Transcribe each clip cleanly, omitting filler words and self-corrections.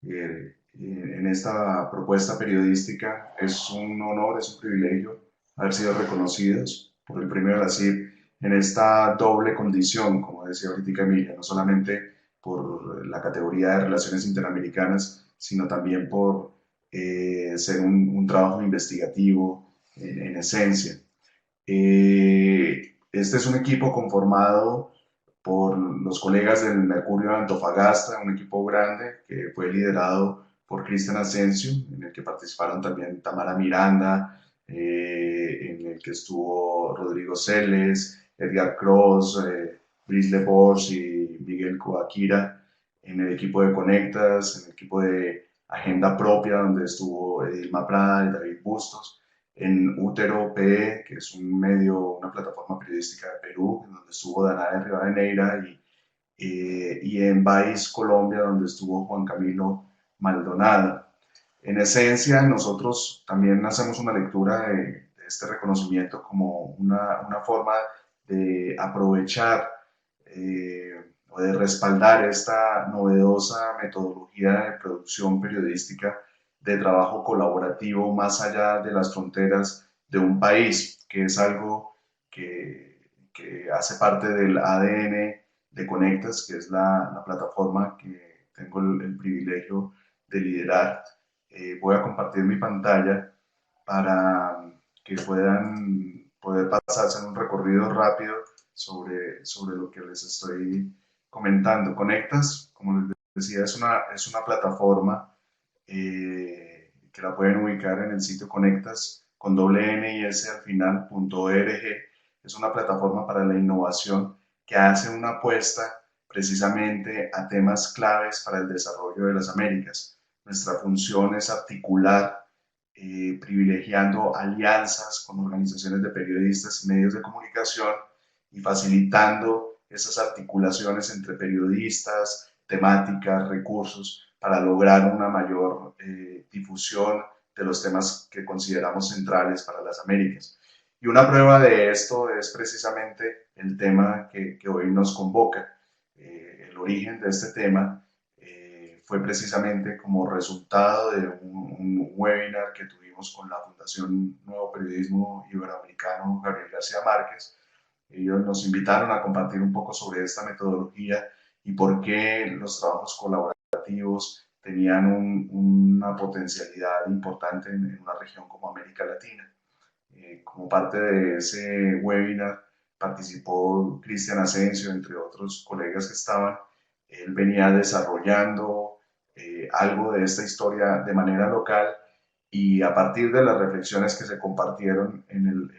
en esta propuesta periodística. Es un honor, es un privilegio haber sido reconocidos por el premio de la CIP en esta doble condición, como decía ahorita Emilia, no solamente por la categoría de relaciones interamericanas, sino también por ser un trabajo investigativo en esencia. Este es un equipo conformado por los colegas del Mercurio de Antofagasta, un equipo grande que fue liderado por Cristian Asensio, en el que participaron también Tamara Miranda, en el que estuvo Rodrigo Celes, Edgar Cross, Brice Lebors y Miguel Coaquira, en el equipo de Conectas, en el equipo de Agenda Propia, donde estuvo Edilma Prada y David Bustos, en Útero PE, que es un medio, una plataforma periodística de Perú, en donde estuvo Danae Rivadeneira, y en Vice Colombia, donde estuvo Juan Camilo Maldonado. En esencia, nosotros también hacemos una lectura de este reconocimiento como una forma de aprovechar o de respaldar esta novedosa metodología de producción periodística de trabajo colaborativo más allá de las fronteras de un país, que es algo que hace parte del ADN de Conectas, que es la plataforma que tengo el privilegio de liderar. Voy a compartir mi pantalla para que puedan poder pasarse en un recorrido rápido sobre lo que les estoy comentando. Conectas, como les decía, es una plataforma que la pueden ubicar en el sitio Conectas con doble N y S al final, .org. Es una plataforma para la innovación que hace una apuesta precisamente a temas claves para el desarrollo de las Américas. Nuestra función es articular, privilegiando alianzas con organizaciones de periodistas y medios de comunicación y facilitando esas articulaciones entre periodistas, temáticas, recursos, para lograr una mayor difusión de los temas que consideramos centrales para las Américas. Y una prueba de esto es precisamente el tema que hoy nos convoca. El origen de este tema fue precisamente como resultado de un webinar que tuvimos con la Fundación Nuevo Periodismo Iberoamericano Gabriel García Márquez. Ellos nos invitaron a compartir un poco sobre esta metodología y por qué los trabajos colaborativos tenían una potencialidad importante en una región como América Latina. Como parte de ese webinar participó Cristian Asensio, entre otros colegas que estaban. Él venía desarrollando algo de esta historia de manera local y a partir de las reflexiones que se compartieron en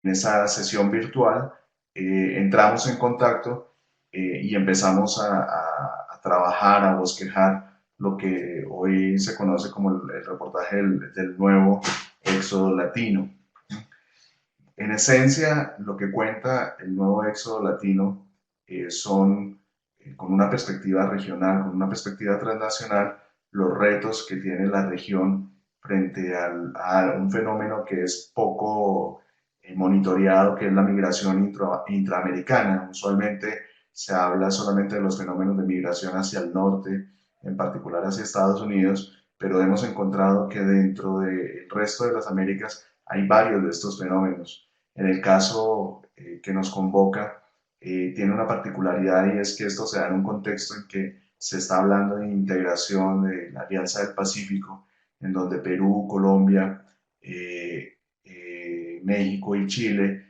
esa sesión virtual, entramos en contacto y empezamos a trabajar, a bosquejar lo que hoy se conoce como el reportaje del nuevo éxodo latino. En esencia, lo que cuenta el nuevo éxodo latino son, con una perspectiva regional, con una perspectiva transnacional, los retos que tiene la región frente a un fenómeno que es poco monitoreado, que es la migración intraamericana. Usualmente se habla solamente de los fenómenos de migración hacia el norte, en particular hacia Estados Unidos, pero hemos encontrado que dentro del resto de las Américas hay varios de estos fenómenos. En el caso que nos convoca, tiene una particularidad y es que esto se da en un contexto en que se está hablando de integración de la Alianza del Pacífico, en donde Perú, Colombia, México y Chile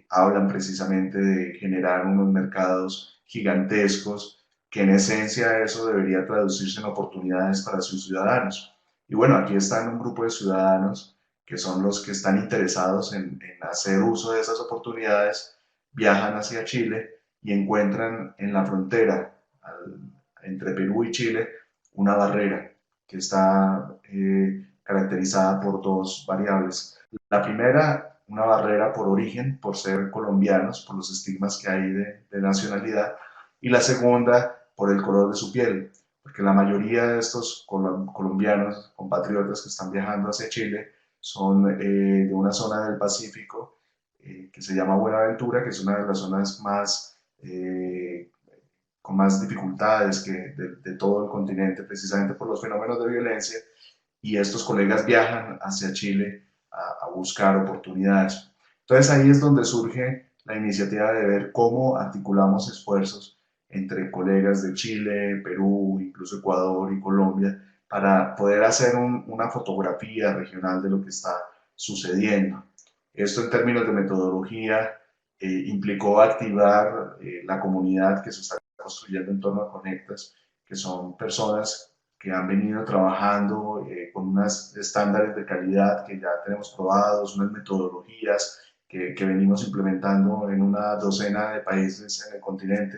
hablan precisamente de generar unos mercados gigantescos, que en esencia eso debería traducirse en oportunidades para sus ciudadanos. Y bueno, aquí están un grupo de ciudadanos que son los que están interesados en hacer uso de esas oportunidades, viajan hacia Chile y encuentran en la frontera entre Perú y Chile una barrera que está caracterizada por dos variables. La primera, una barrera por origen, por ser colombianos, por los estigmas que hay de nacionalidad, y la segunda, por el color de su piel, porque la mayoría de estos colombianos, compatriotas que están viajando hacia Chile, son de una zona del Pacífico que se llama Buenaventura, que es una de las zonas más con más dificultades que de todo el continente, precisamente por los fenómenos de violencia, y estos colegas viajan hacia Chile a buscar oportunidades. Entonces ahí es donde surge la iniciativa de ver cómo articulamos esfuerzos entre colegas de Chile, Perú, incluso Ecuador y Colombia, para poder hacer una fotografía regional de lo que está sucediendo. Esto en términos de metodología implicó activar la comunidad que se está construyendo en torno a Conectas, que son personas que han venido trabajando con unos estándares de calidad que ya tenemos probados, unas metodologías que venimos implementando en una docena de países en el continente,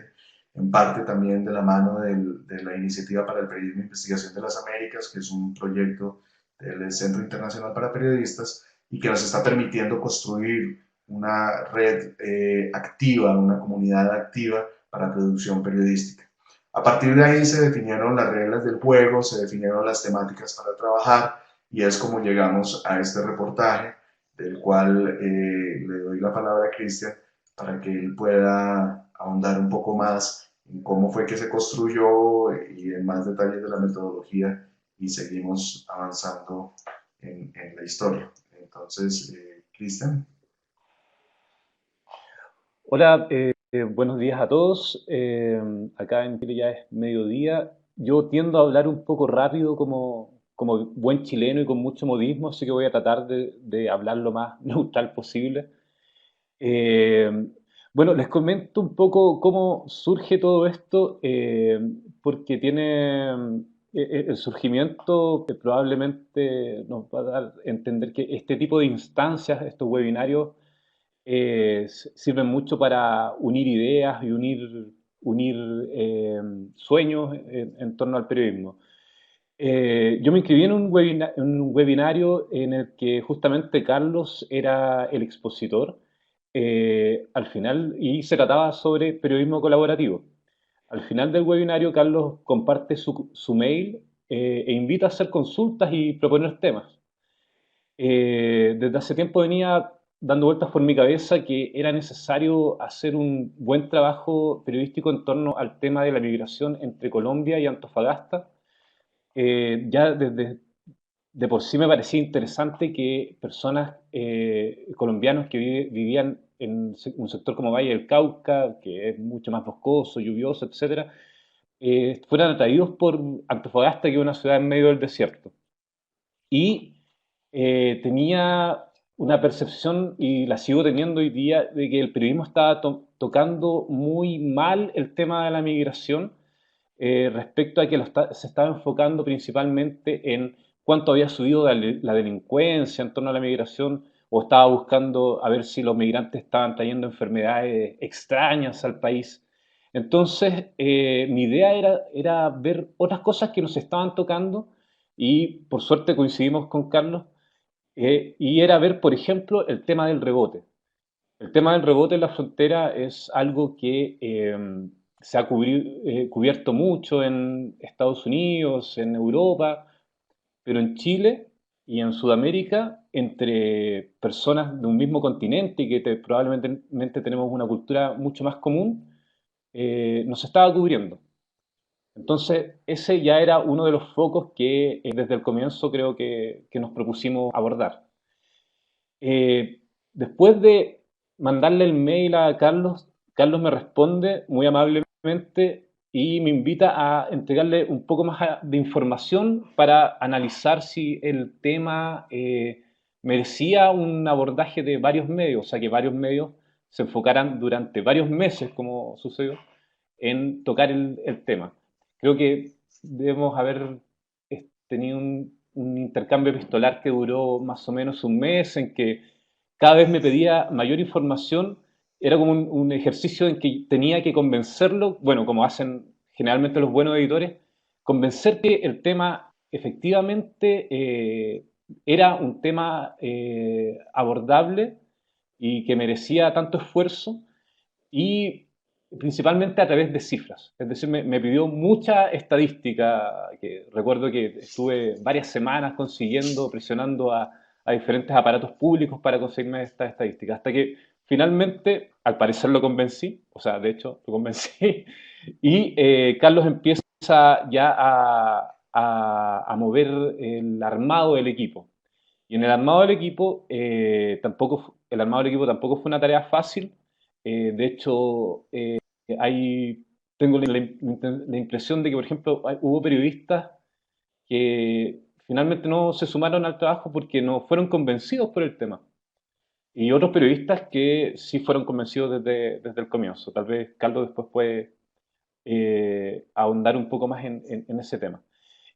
en parte también de la mano de la Iniciativa para el Periodismo e Investigación de las Américas, que es un proyecto del Centro Internacional para Periodistas y que nos está permitiendo construir una red activa, una comunidad activa para producción periodística. A partir de ahí se definieron las reglas del juego, se definieron las temáticas para trabajar y es como llegamos a este reportaje del cual le doy la palabra a Cristian para que él pueda ahondar un poco más en cómo fue que se construyó y en más detalles de la metodología y seguimos avanzando en la historia. Entonces, Cristian. Hola, buenos días a todos. Acá en Chile ya es mediodía. Yo tiendo a hablar un poco rápido como buen chileno y con mucho modismo, así que voy a tratar de hablar lo más neutral posible. Eh, bueno, les comento un poco cómo surge todo esto, porque el surgimiento probablemente nos va a dar a entender que este tipo de instancias, estos webinarios, sirven mucho para unir ideas y unir sueños en torno al periodismo. Yo me inscribí en un webinario en el que justamente Carlos era el expositor al final y se trataba sobre periodismo colaborativo. Al final del webinario, Carlos comparte su mail e invita a hacer consultas y proponer temas. Desde hace tiempo venía dando vueltas por mi cabeza que era necesario hacer un buen trabajo periodístico en torno al tema de la migración entre Colombia y Antofagasta. Ya desde de por sí me parecía interesante que personas colombianos que vivían en un sector como Valle del Cauca, que es mucho más boscoso, lluvioso, etcétera, fueran atraídos por Antofagasta, que es una ciudad en medio del desierto. Y tenía una percepción, y la sigo teniendo hoy día, de que el periodismo estaba tocando muy mal el tema de la migración respecto a que se estaba enfocando principalmente en cuánto había subido la delincuencia en torno a la migración, o estaba buscando a ver si los migrantes estaban trayendo enfermedades extrañas al país. Entonces, mi idea era ver otras cosas que nos estaban tocando y por suerte coincidimos con Carlos, y era ver, por ejemplo, el tema del rebote. El tema del rebote en la frontera es algo que se ha cubierto mucho en Estados Unidos, en Europa, pero en Chile y en Sudamérica, entre personas de un mismo continente y que probablemente tenemos una cultura mucho más común, no se estaba cubriendo. Entonces, ese ya era uno de los focos que desde el comienzo creo que nos propusimos abordar. Después de mandarle el mail a Carlos, Carlos me responde muy amablemente y me invita a entregarle un poco más de información para analizar si el tema merecía un abordaje de varios medios, o sea, que varios medios se enfocaran durante varios meses, como sucedió, en tocar el tema. Creo que debemos haber tenido un intercambio epistolar que duró más o menos un mes, en que cada vez me pedía mayor información. Era como un ejercicio en que tenía que convencerlo, bueno, como hacen generalmente los buenos editores, convencer que el tema efectivamente era un tema abordable y que merecía tanto esfuerzo, y principalmente a través de cifras. Es decir, me pidió mucha estadística, que recuerdo que estuve varias semanas consiguiendo, presionando a diferentes aparatos públicos para conseguirme estas estadísticas, hasta que finalmente, al parecer lo convencí, o sea, de hecho, lo convencí, Y Carlos empieza ya a mover el armado del equipo. Y en el armado del equipo, el armado del equipo tampoco fue una tarea fácil. De hecho, hay, tengo la impresión de que, por ejemplo, hubo periodistas que finalmente no se sumaron al trabajo porque no fueron convencidos por el tema. Y otros periodistas que sí fueron convencidos desde el comienzo. Tal vez Carlos después puede ahondar un poco más en ese tema.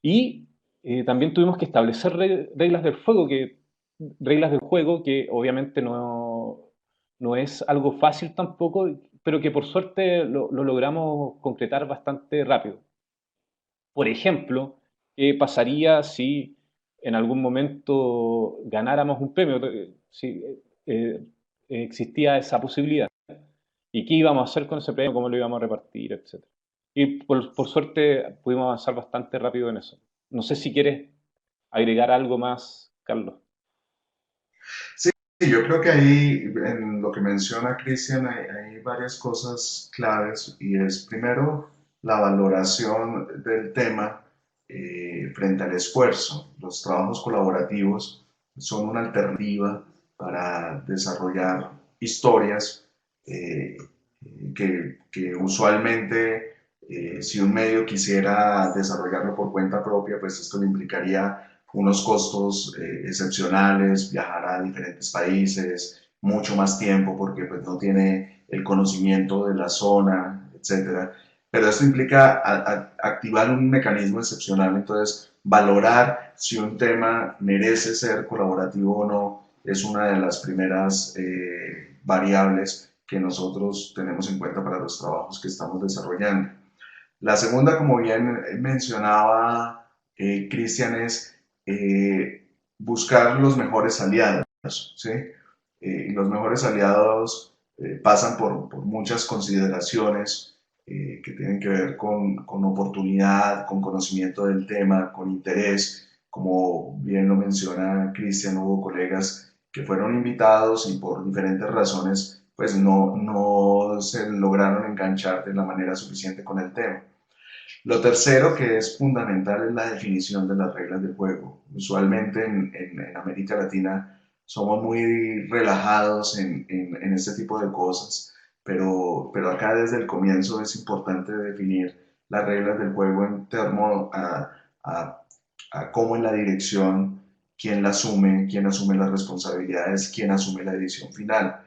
Y también tuvimos que establecer reglas del juego, que obviamente no es algo fácil tampoco, pero que por suerte lo logramos concretar bastante rápido. Por ejemplo, ¿qué pasaría si en algún momento ganáramos un premio? Si existía esa posibilidad. ¿Y qué íbamos a hacer con ese premio? ¿Cómo lo íbamos a repartir? Etcétera. Y por suerte pudimos avanzar bastante rápido en eso. No sé si quieres agregar algo más, Carlos. Sí, yo creo que ahí, en lo que menciona Cristian, hay varias cosas claves y es primero la valoración del tema frente al esfuerzo. Los trabajos colaborativos son una alternativa para desarrollar historias eh, que usualmente si un medio quisiera desarrollarlo por cuenta propia, pues esto le implicaría unos costos excepcionales, viajar a diferentes países, mucho más tiempo porque pues, no tiene el conocimiento de la zona, etcétera. Pero esto implica activar un mecanismo excepcional, entonces valorar si un tema merece ser colaborativo o no es una de las primeras variables que nosotros tenemos en cuenta para los trabajos que estamos desarrollando. La segunda, como bien mencionaba Cristian, es buscar los mejores aliados, ¿sí? Los mejores aliados pasan por muchas consideraciones que tienen que ver con oportunidad, con conocimiento del tema, con interés. Como bien lo menciona Cristian, hubo colegas que fueron invitados y por diferentes razones pues no se lograron enganchar de la manera suficiente con el tema. Lo tercero que es fundamental es la definición de las reglas del juego. Usualmente en América Latina somos muy relajados en este tipo de cosas, pero acá desde el comienzo es importante definir las reglas del juego en torno a, a cómo en la dirección, quién asume las responsabilidades, quién asume la edición final.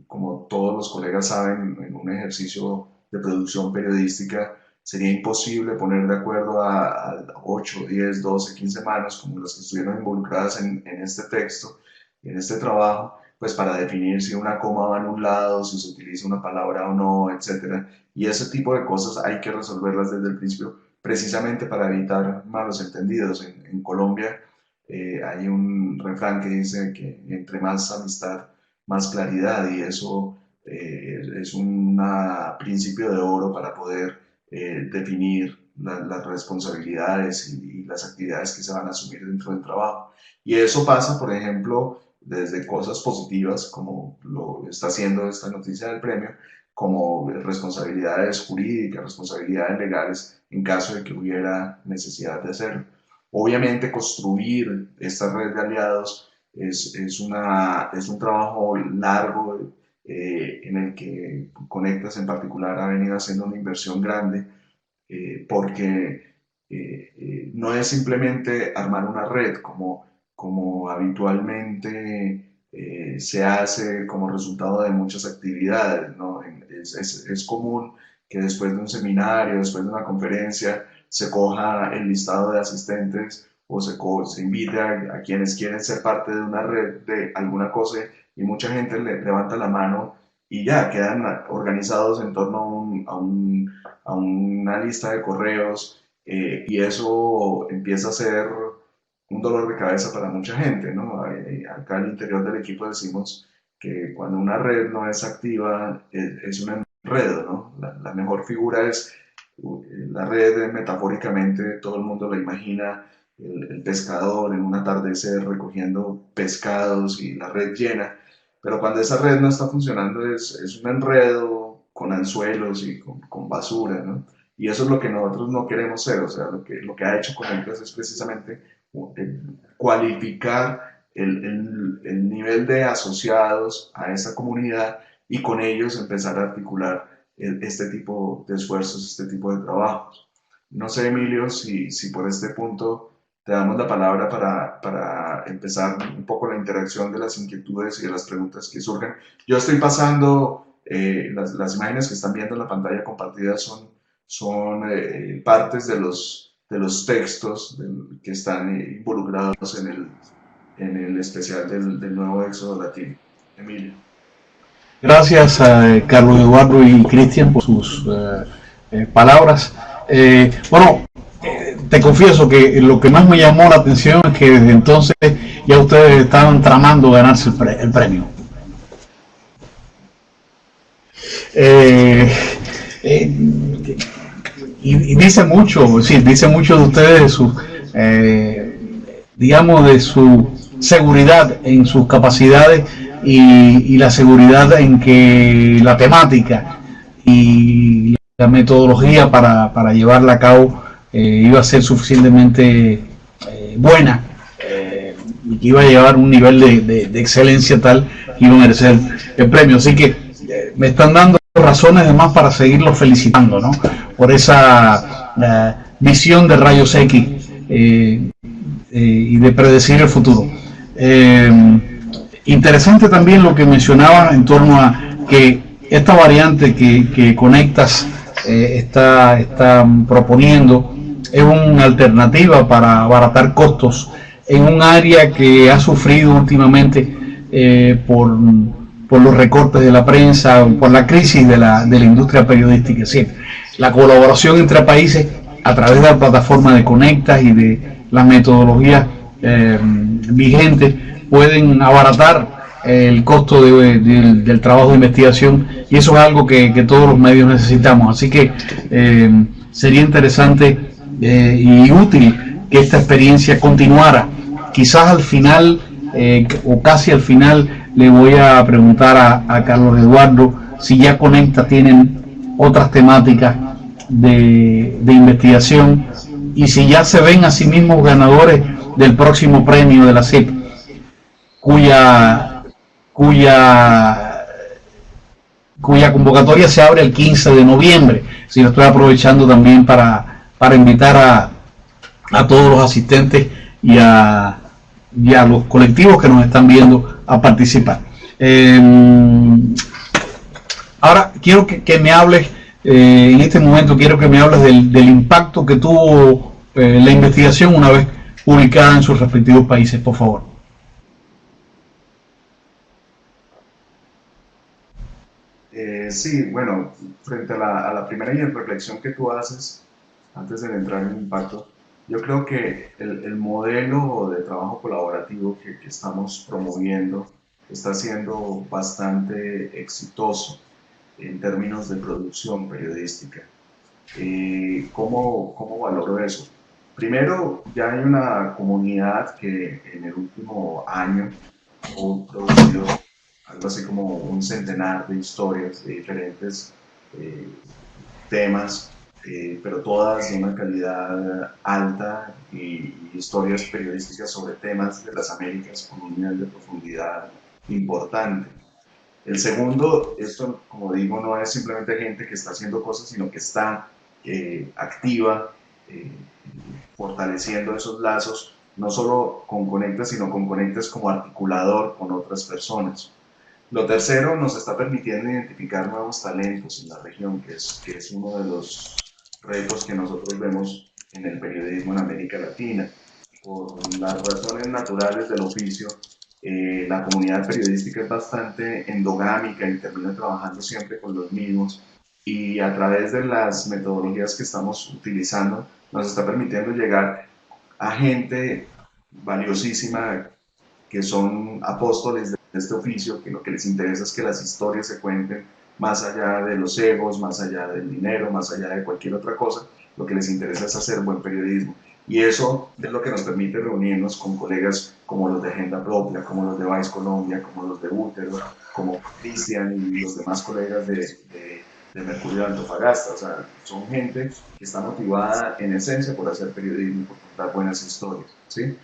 Como todos los colegas saben, en un ejercicio de producción periodística, sería imposible poner de acuerdo a 8, 10, 12, 15 manos como las que estuvieron involucradas en este texto, en este trabajo, pues para definir si una coma va en un lado, si se utiliza una palabra o no, etcétera. Y ese tipo de cosas hay que resolverlas desde el principio, precisamente para evitar malos entendidos. En Colombia hay un refrán que dice que entre más amistad, más claridad, y eso es un principio de oro para poder definir las responsabilidades y las actividades que se van a asumir dentro del trabajo. Y eso pasa, por ejemplo, desde cosas positivas, como lo está haciendo esta noticia del premio, como responsabilidades jurídicas, responsabilidades legales, en caso de que hubiera necesidad de hacerlo. Obviamente, construir esta red de aliados es un trabajo largo en el que Conectas en particular ha venido haciendo una inversión grande porque no es simplemente armar una red como habitualmente se hace como resultado de muchas actividades, ¿no? Es común que después de un seminario, después de una conferencia, se coja el listado de asistentes o se invite a quienes quieren ser parte de una red de alguna cosa y mucha gente levanta la mano y ya quedan organizados en torno a una lista de correos y eso empieza a ser un dolor de cabeza para mucha gente, ¿no? Acá al interior del equipo decimos que cuando una red no es activa es un enredo, ¿no? La mejor figura es la red, metafóricamente, todo el mundo la imagina, el pescador en un atardecer recogiendo pescados y la red llena, pero cuando esa red no está funcionando es un enredo, con anzuelos y con basura, ¿no? Y eso es lo que nosotros no queremos ser, o sea, lo que ha hecho Conectas es precisamente cualificar el nivel de asociados a esa comunidad y con ellos empezar a articular este tipo de esfuerzos, este tipo de trabajos. No sé, Emilio, si por este punto te damos la palabra para empezar un poco la interacción de las inquietudes y de las preguntas que surgen. Yo estoy pasando, las imágenes que están viendo en la pantalla compartida son partes de los textos que están involucrados en el especial del nuevo Éxodo Latino. Emilio. Gracias a Carlos Eduardo y Cristian por sus palabras. Bueno, te confieso que lo que más me llamó la atención es que desde entonces ya ustedes estaban tramando ganarse el premio. Y dice mucho, sí, dice mucho de ustedes de su, digamos, de su seguridad en sus capacidades y la seguridad en que la temática y la metodología para llevarla a cabo iba a ser suficientemente buena y que iba a llevar un nivel de excelencia tal que iba a merecer el premio. Así que me están dando razones además para seguirlos felicitando, ¿no? Por esa visión de rayos X y de predecir el futuro. Interesante también lo que mencionaba en torno a que esta variante que Conectas está proponiendo es una alternativa para abaratar costos en un área que ha sufrido últimamente por los recortes de la prensa, por la crisis de la industria periodística. Es decir, la colaboración entre países a través de la plataforma de Conectas y de las metodologías vigentes pueden abaratar el costo del trabajo de investigación, y eso es algo que todos los medios necesitamos. Así que sería interesante y útil que esta experiencia continuara. Quizás al final o casi al final le voy a preguntar a Carlos Eduardo si ya Conecta tienen otras temáticas de investigación y si ya se ven a sí mismos ganadores del próximo premio de la CIP, cuya convocatoria se abre el 15 de noviembre. Si lo estoy aprovechando también para invitar a todos los asistentes y a los colectivos que nos están viendo a participar. Ahora quiero que me hables, en este momento quiero que me hables del impacto que tuvo la investigación una vez publicada en sus respectivos países, por favor. Sí, bueno, frente a la primera reflexión que tú haces, antes de entrar en el impacto, yo creo que el modelo de trabajo colaborativo que estamos promoviendo está siendo bastante exitoso en términos de producción periodística. ¿Cómo valoro eso? Primero, ya hay una comunidad que en el último año ha producido algo así como un centenar de historias de diferentes temas, pero todas de una calidad alta y historias periodísticas sobre temas de las Américas con un nivel de profundidad importante. El segundo, esto como digo, no es simplemente gente que está haciendo cosas, sino que está activa, fortaleciendo esos lazos, no solo con Conectas, sino con Conectas como articulador con otras personas. Lo tercero, nos está permitiendo identificar nuevos talentos en la región, que es uno de los retos que nosotros vemos en el periodismo en América Latina. Por las razones naturales del oficio, la comunidad periodística es bastante endogámica y termina trabajando siempre con los mismos, y a través de las metodologías que estamos utilizando nos está permitiendo llegar a gente valiosísima que son apóstoles de este oficio, que lo que les interesa es que las historias se cuenten más allá de los egos, más allá del dinero, más allá de cualquier otra cosa. Lo que les interesa es hacer buen periodismo. Y eso es lo que nos permite reunirnos con colegas como los de Agenda Propia, como los de Vice Colombia, como los de Útero, como Cristian y los demás colegas de de Mercurio de Antofagasta. O sea, son gente que está motivada en esencia por hacer periodismo, por contar buenas historias, ¿sí?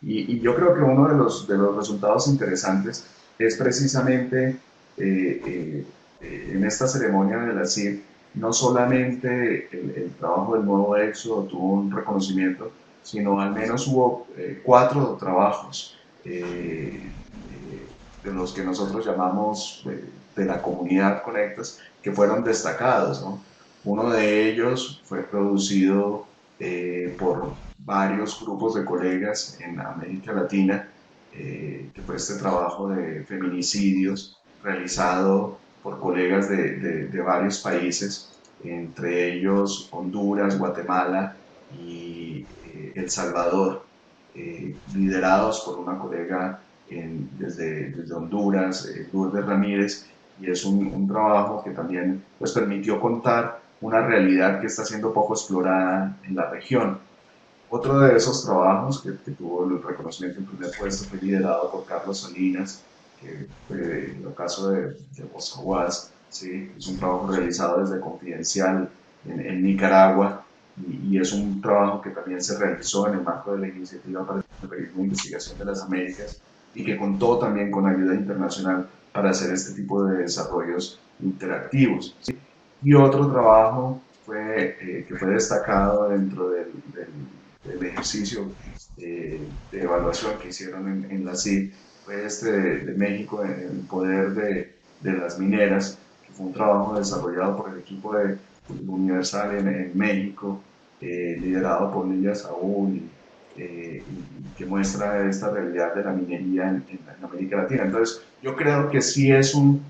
Y yo creo que uno de los resultados interesantes es precisamente en esta ceremonia de la CID, no solamente el trabajo del nuevo Éxodo tuvo un reconocimiento, sino al menos hubo 4 trabajos de los que nosotros llamamos de la comunidad Conectas, que fueron destacados, ¿no? Uno de ellos fue producido por varios grupos de colegas en América Latina, que fue este trabajo de feminicidios realizado por colegas de varios países, entre ellos Honduras, Guatemala y El Salvador, liderados por una colega desde Honduras, Lourdes Ramírez, y es un trabajo que también pues, permitió contar una realidad que está siendo poco explorada en la región. Otro de esos trabajos que tuvo el reconocimiento en primer puesto fue liderado por Carlos Salinas, que fue el caso de Boscahuas, ¿sí? Es un trabajo realizado desde Confidencial en Nicaragua y es un trabajo que también se realizó en el marco de la Iniciativa para el Periodismo de Investigación de las Américas y que contó también con ayuda internacional para hacer este tipo de desarrollos interactivos, ¿sí? Y otro trabajo que fue destacado dentro del ejercicio de evaluación que hicieron en la CID fue este de México, en el poder de las mineras, que fue un trabajo desarrollado por el equipo de Universal en México, liderado por Lilia Saúl, y que muestra esta realidad de la minería en América Latina. Entonces, yo creo que sí es un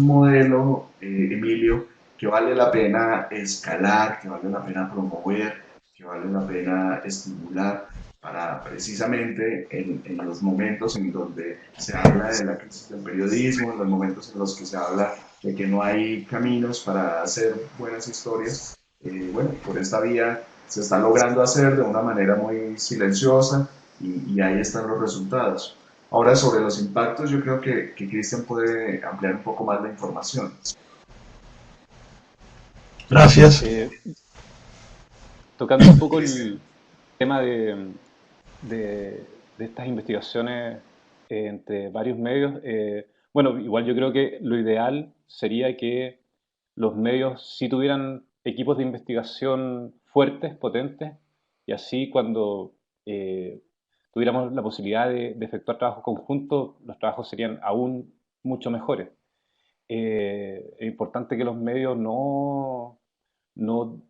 modelo, Emilio, que vale la pena escalar, que vale la pena promover, que vale la pena estimular para precisamente en los momentos en donde se habla de la crisis del periodismo, en los momentos en los que se habla de que no hay caminos para hacer buenas historias, bueno, por esta vía se está logrando hacer de una manera muy silenciosa y ahí están los resultados. Ahora, sobre los impactos, yo creo que Cristian puede ampliar un poco más la información. Gracias. Tocando un poco el tema de estas investigaciones entre varios medios, bueno, igual yo creo que lo ideal sería que los medios sí tuvieran equipos de investigación fuertes, potentes, y así cuando tuviéramos la posibilidad de efectuar trabajos conjuntos, los trabajos serían aún mucho mejores. Es importante que los medios no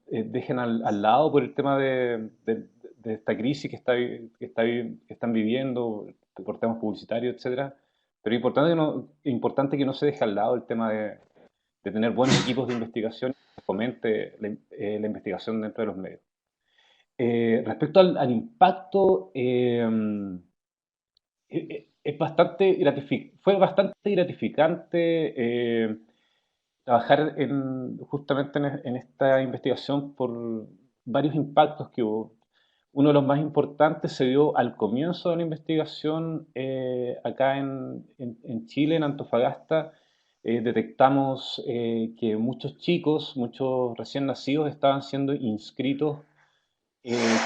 dejen al lado por el tema de esta crisis que están viviendo, por temas publicitarios, etcétera. Pero importante que no se deje al lado el tema de tener buenos equipos de investigación y que fomente la investigación dentro de los medios. Respecto al impacto, fue bastante gratificante trabajar justamente en esta investigación por varios impactos que hubo. Uno de los más importantes se dio al comienzo de la investigación acá en Chile, en Antofagasta. Detectamos que muchos chicos, muchos recién nacidos, estaban siendo inscritos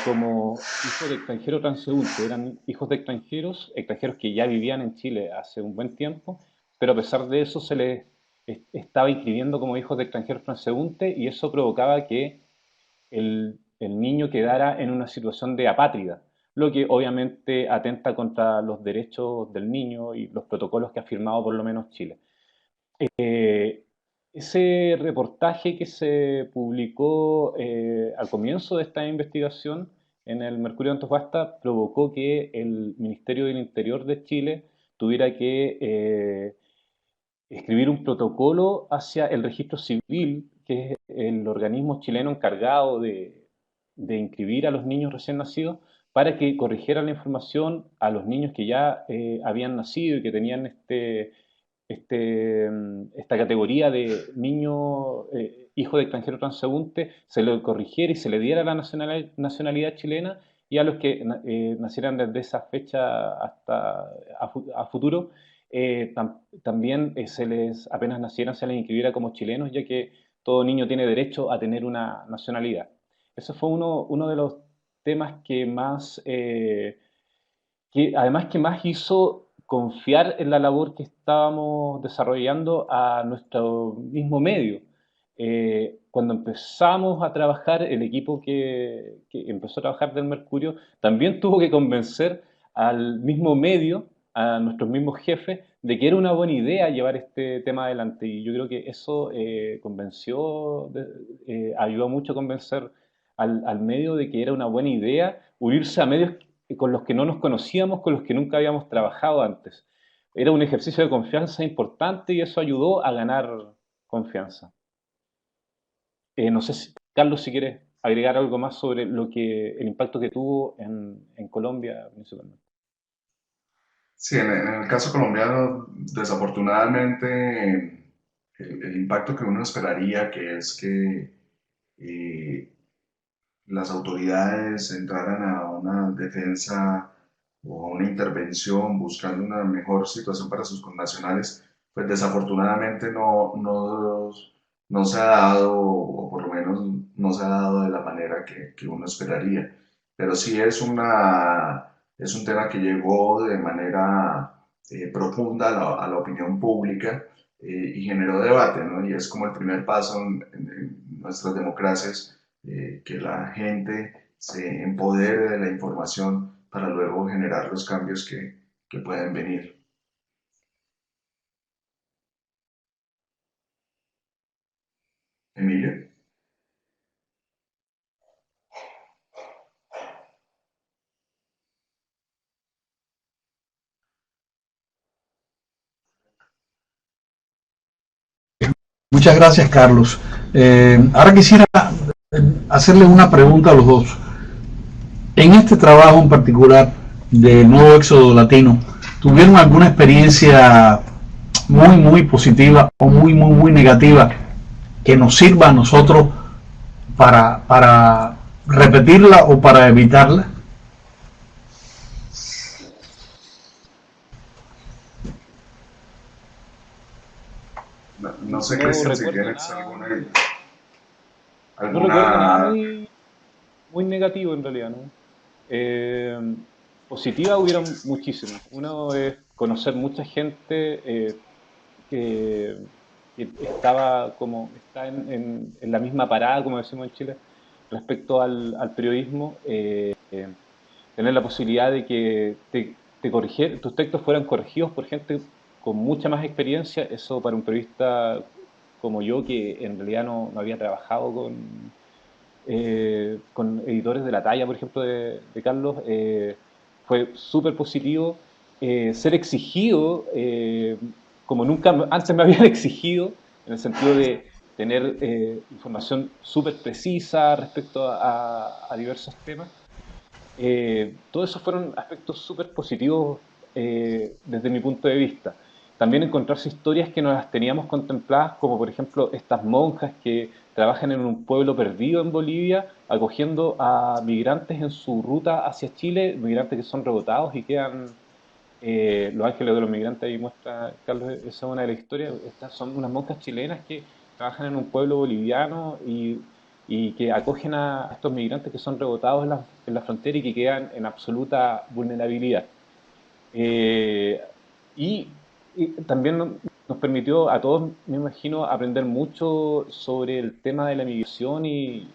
como hijos de extranjeros transeúntes. Eran hijos de extranjeros que ya vivían en Chile hace un buen tiempo, pero a pesar de eso se les estaba inscribiendo como hijos de extranjeros transeúntes y eso provocaba que el niño quedara en una situación de apátrida, lo que obviamente atenta contra los derechos del niño y los protocolos que ha firmado por lo menos Chile. Eh, Ese reportaje que se publicó al comienzo de esta investigación en el Mercurio de Antofagasta provocó que el Ministerio del Interior de Chile tuviera que escribir un protocolo hacia el registro civil, que es el organismo chileno encargado de inscribir a los niños recién nacidos, para que corrigiera la información a los niños que ya habían nacido y que tenían esta categoría de niño hijo de extranjero transeúnte, se le corrigiera y se le diera la nacionalidad chilena, y a los que nacieran desde esa fecha hasta a futuro, también apenas nacieran, se les inscribiera como chilenos, ya que todo niño tiene derecho a tener una nacionalidad. Ese fue uno de los temas que más, que más hizo confiar en la labor que estábamos desarrollando a nuestro mismo medio. Cuando empezamos a trabajar, el equipo que empezó a trabajar del Mercurio también tuvo que convencer al mismo medio, a nuestros mismos jefes, de que era una buena idea llevar este tema adelante. Y yo creo que eso ayudó mucho a convencer al medio de que era una buena idea unirse a medios con los que no nos conocíamos, con los que nunca habíamos trabajado antes. Era un ejercicio de confianza importante y eso ayudó a ganar confianza. No sé, Carlos, si quieres agregar algo más sobre el impacto que tuvo en Colombia principalmente. Sí, en el caso colombiano, desafortunadamente, el impacto que uno esperaría, que es que eh, las autoridades entraran a una defensa o a una intervención buscando una mejor situación para sus connacionales, pues desafortunadamente no se ha dado, o por lo menos no se ha dado de la manera que uno esperaría. Pero sí es un tema que llegó de manera profunda a la opinión pública y generó debate, ¿no? Y es como el primer paso en nuestras democracias, que la gente se empodere de la información para luego generar los cambios que pueden venir. Emilio. Muchas gracias, Carlos. Ahora quisiera hacerle una pregunta a los dos. En este trabajo en particular de Nuevo Éxodo Latino, ¿tuvieron alguna experiencia muy positiva o muy negativa que nos sirva a nosotros para repetirla o para evitarla? No sé, No Cristian, si recuerdo tienes nada, no recuerdo nada alguna... muy negativo en realidad, ¿no? Eh, Positiva hubieron muchísimas. Uno es conocer mucha gente que, que está en la misma parada, como decimos en Chile, respecto al periodismo. Tener la posibilidad de que tus textos fueran corregidos por gente con mucha más experiencia, eso para un periodista como yo, que en realidad no había trabajado con editores de la talla, por ejemplo, de Carlos, fue súper positivo. Ser exigido, como nunca antes me habían exigido, en el sentido de tener información súper precisa respecto a diversos temas. Todo eso fueron aspectos súper positivos desde mi punto de vista. También encontrarse historias que no las teníamos contempladas, como por ejemplo estas monjas que trabajan en un pueblo perdido en Bolivia, acogiendo a migrantes en su ruta hacia Chile, migrantes que son rebotados y quedan Los Ángeles de los Migrantes, ahí muestra Carlos, esa es una de las historias. Estas son unas monjas chilenas que trabajan en un pueblo boliviano y que acogen a estos migrantes que son rebotados en la frontera y que quedan en absoluta vulnerabilidad. Eh, y, y también nos permitió a todos, me imagino, aprender mucho sobre el tema de la migración y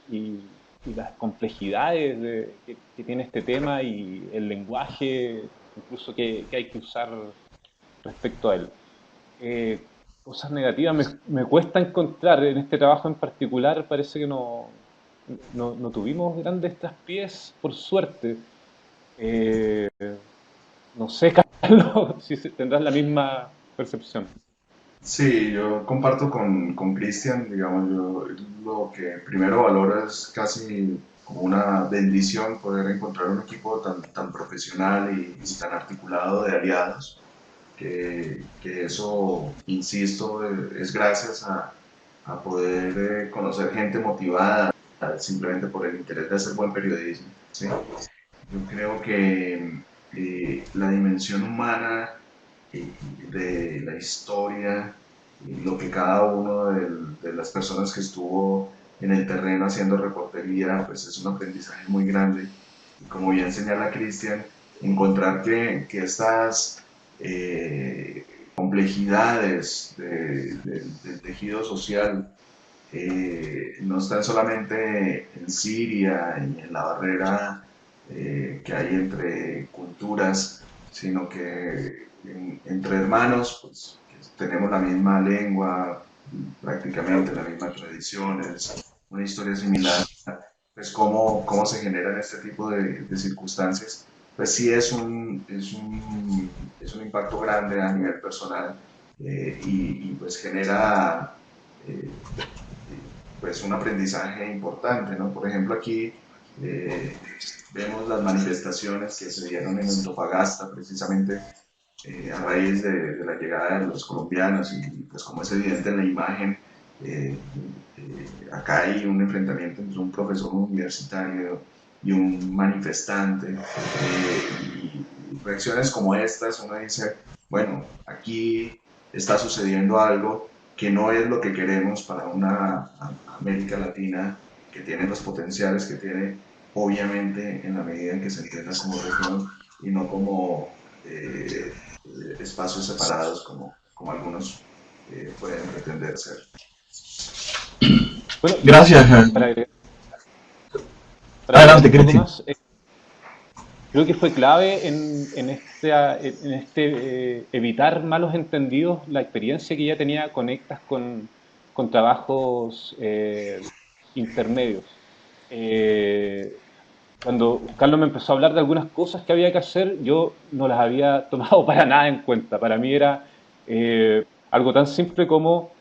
las complejidades que tiene este tema y el lenguaje incluso que hay que usar respecto a él. Cosas negativas me cuesta encontrar en este trabajo en particular, parece que no tuvimos grandes traspiés, por suerte. Eh, no sé, Carlos, si tendrás la misma percepción. Sí, yo comparto con Cristian, digamos, yo lo que primero valoro es casi como una bendición poder encontrar un equipo tan profesional y tan articulado de aliados, que eso, insisto, es gracias a poder conocer gente motivada simplemente por el interés de hacer buen periodismo, ¿sí? Yo creo que la dimensión humana de la historia y lo que cada uno de las personas que estuvo en el terreno haciendo reportería, pues es un aprendizaje muy grande. Y como bien señala Cristian, encontrar que estas complejidades del tejido social no están solamente en Siria y en la barrera que hay entre culturas, sino que entre hermanos pues, tenemos la misma lengua, prácticamente la misma tradiciones, una historia similar, pues cómo se generan este tipo de circunstancias, pues sí es un impacto grande a nivel personal y pues genera eh, pues un aprendizaje importante, ¿no? Por ejemplo, aquí eh, vemos las manifestaciones que se dieron en Antofagasta precisamente a raíz de la llegada de los colombianos y pues como es evidente en la imagen, acá hay un enfrentamiento entre un profesor universitario y un manifestante y reacciones como estas uno dice, bueno, aquí está sucediendo algo que no es lo que queremos para una América Latina que tiene los potenciales que tiene, obviamente en la medida en que se entienda como región y no como espacios separados como algunos pueden pretender ser. Bueno, Gracias. para agregar, Adelante, un poco Cristian. más, creo que fue clave en evitar malos entendidos la experiencia que ya tenía conectas con trabajos intermedios. Eh, Cuando Carlos me empezó a hablar de algunas cosas que había que hacer, yo no las había tomado para nada en cuenta. Para mí era algo tan simple como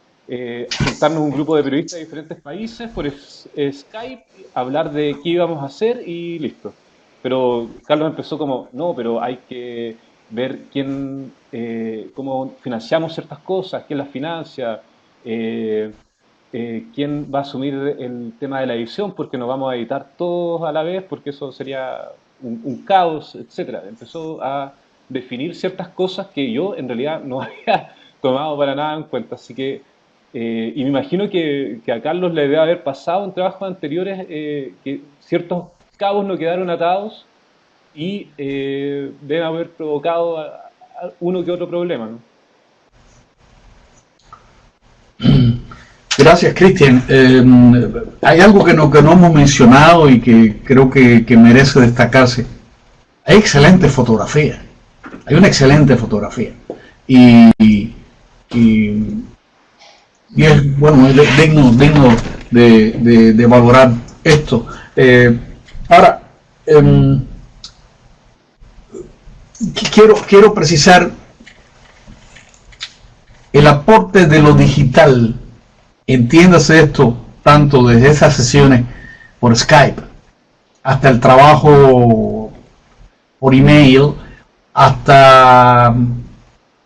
juntarnos un grupo de periodistas de diferentes países por Skype, hablar de qué íbamos a hacer y listo. Pero Carlos empezó como, no, pero hay que ver cómo financiamos ciertas cosas, quién las financia, eh, quién va a asumir el tema de la edición, porque nos vamos a editar todos a la vez, porque eso sería un caos, etcétera. Empezó a definir ciertas cosas que yo en realidad no había tomado para nada en cuenta. Así que, y me imagino que a Carlos le debe haber pasado en trabajos anteriores que ciertos cabos no quedaron atados y deben haber provocado uno que otro problema, ¿no? Gracias, Cristian. Hay algo que no hemos mencionado y que creo que merece destacarse. Hay excelente fotografía. Hay una excelente fotografía. Y, y, y es, bueno, es digno de valorar esto. Ahora, quiero precisar el aporte de lo digital. Entiéndase esto tanto desde esas sesiones por Skype hasta el trabajo por email, hasta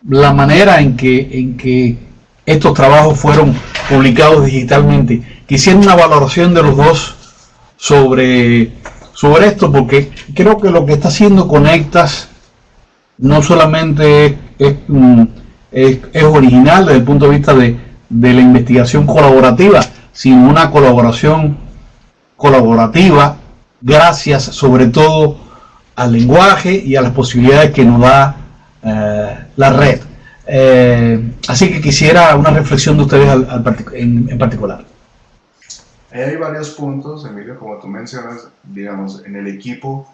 la manera en que estos trabajos fueron publicados digitalmente. Quisiera una valoración de los dos sobre esto, porque creo que lo que está haciendo Conectas no solamente es original desde el punto de vista de la investigación colaborativa, sino una colaborativa gracias sobre todo al lenguaje y a las posibilidades que nos da la red. Así que quisiera una reflexión de ustedes en particular. Hay varios puntos, Emilio, como tú mencionas, digamos, en el equipo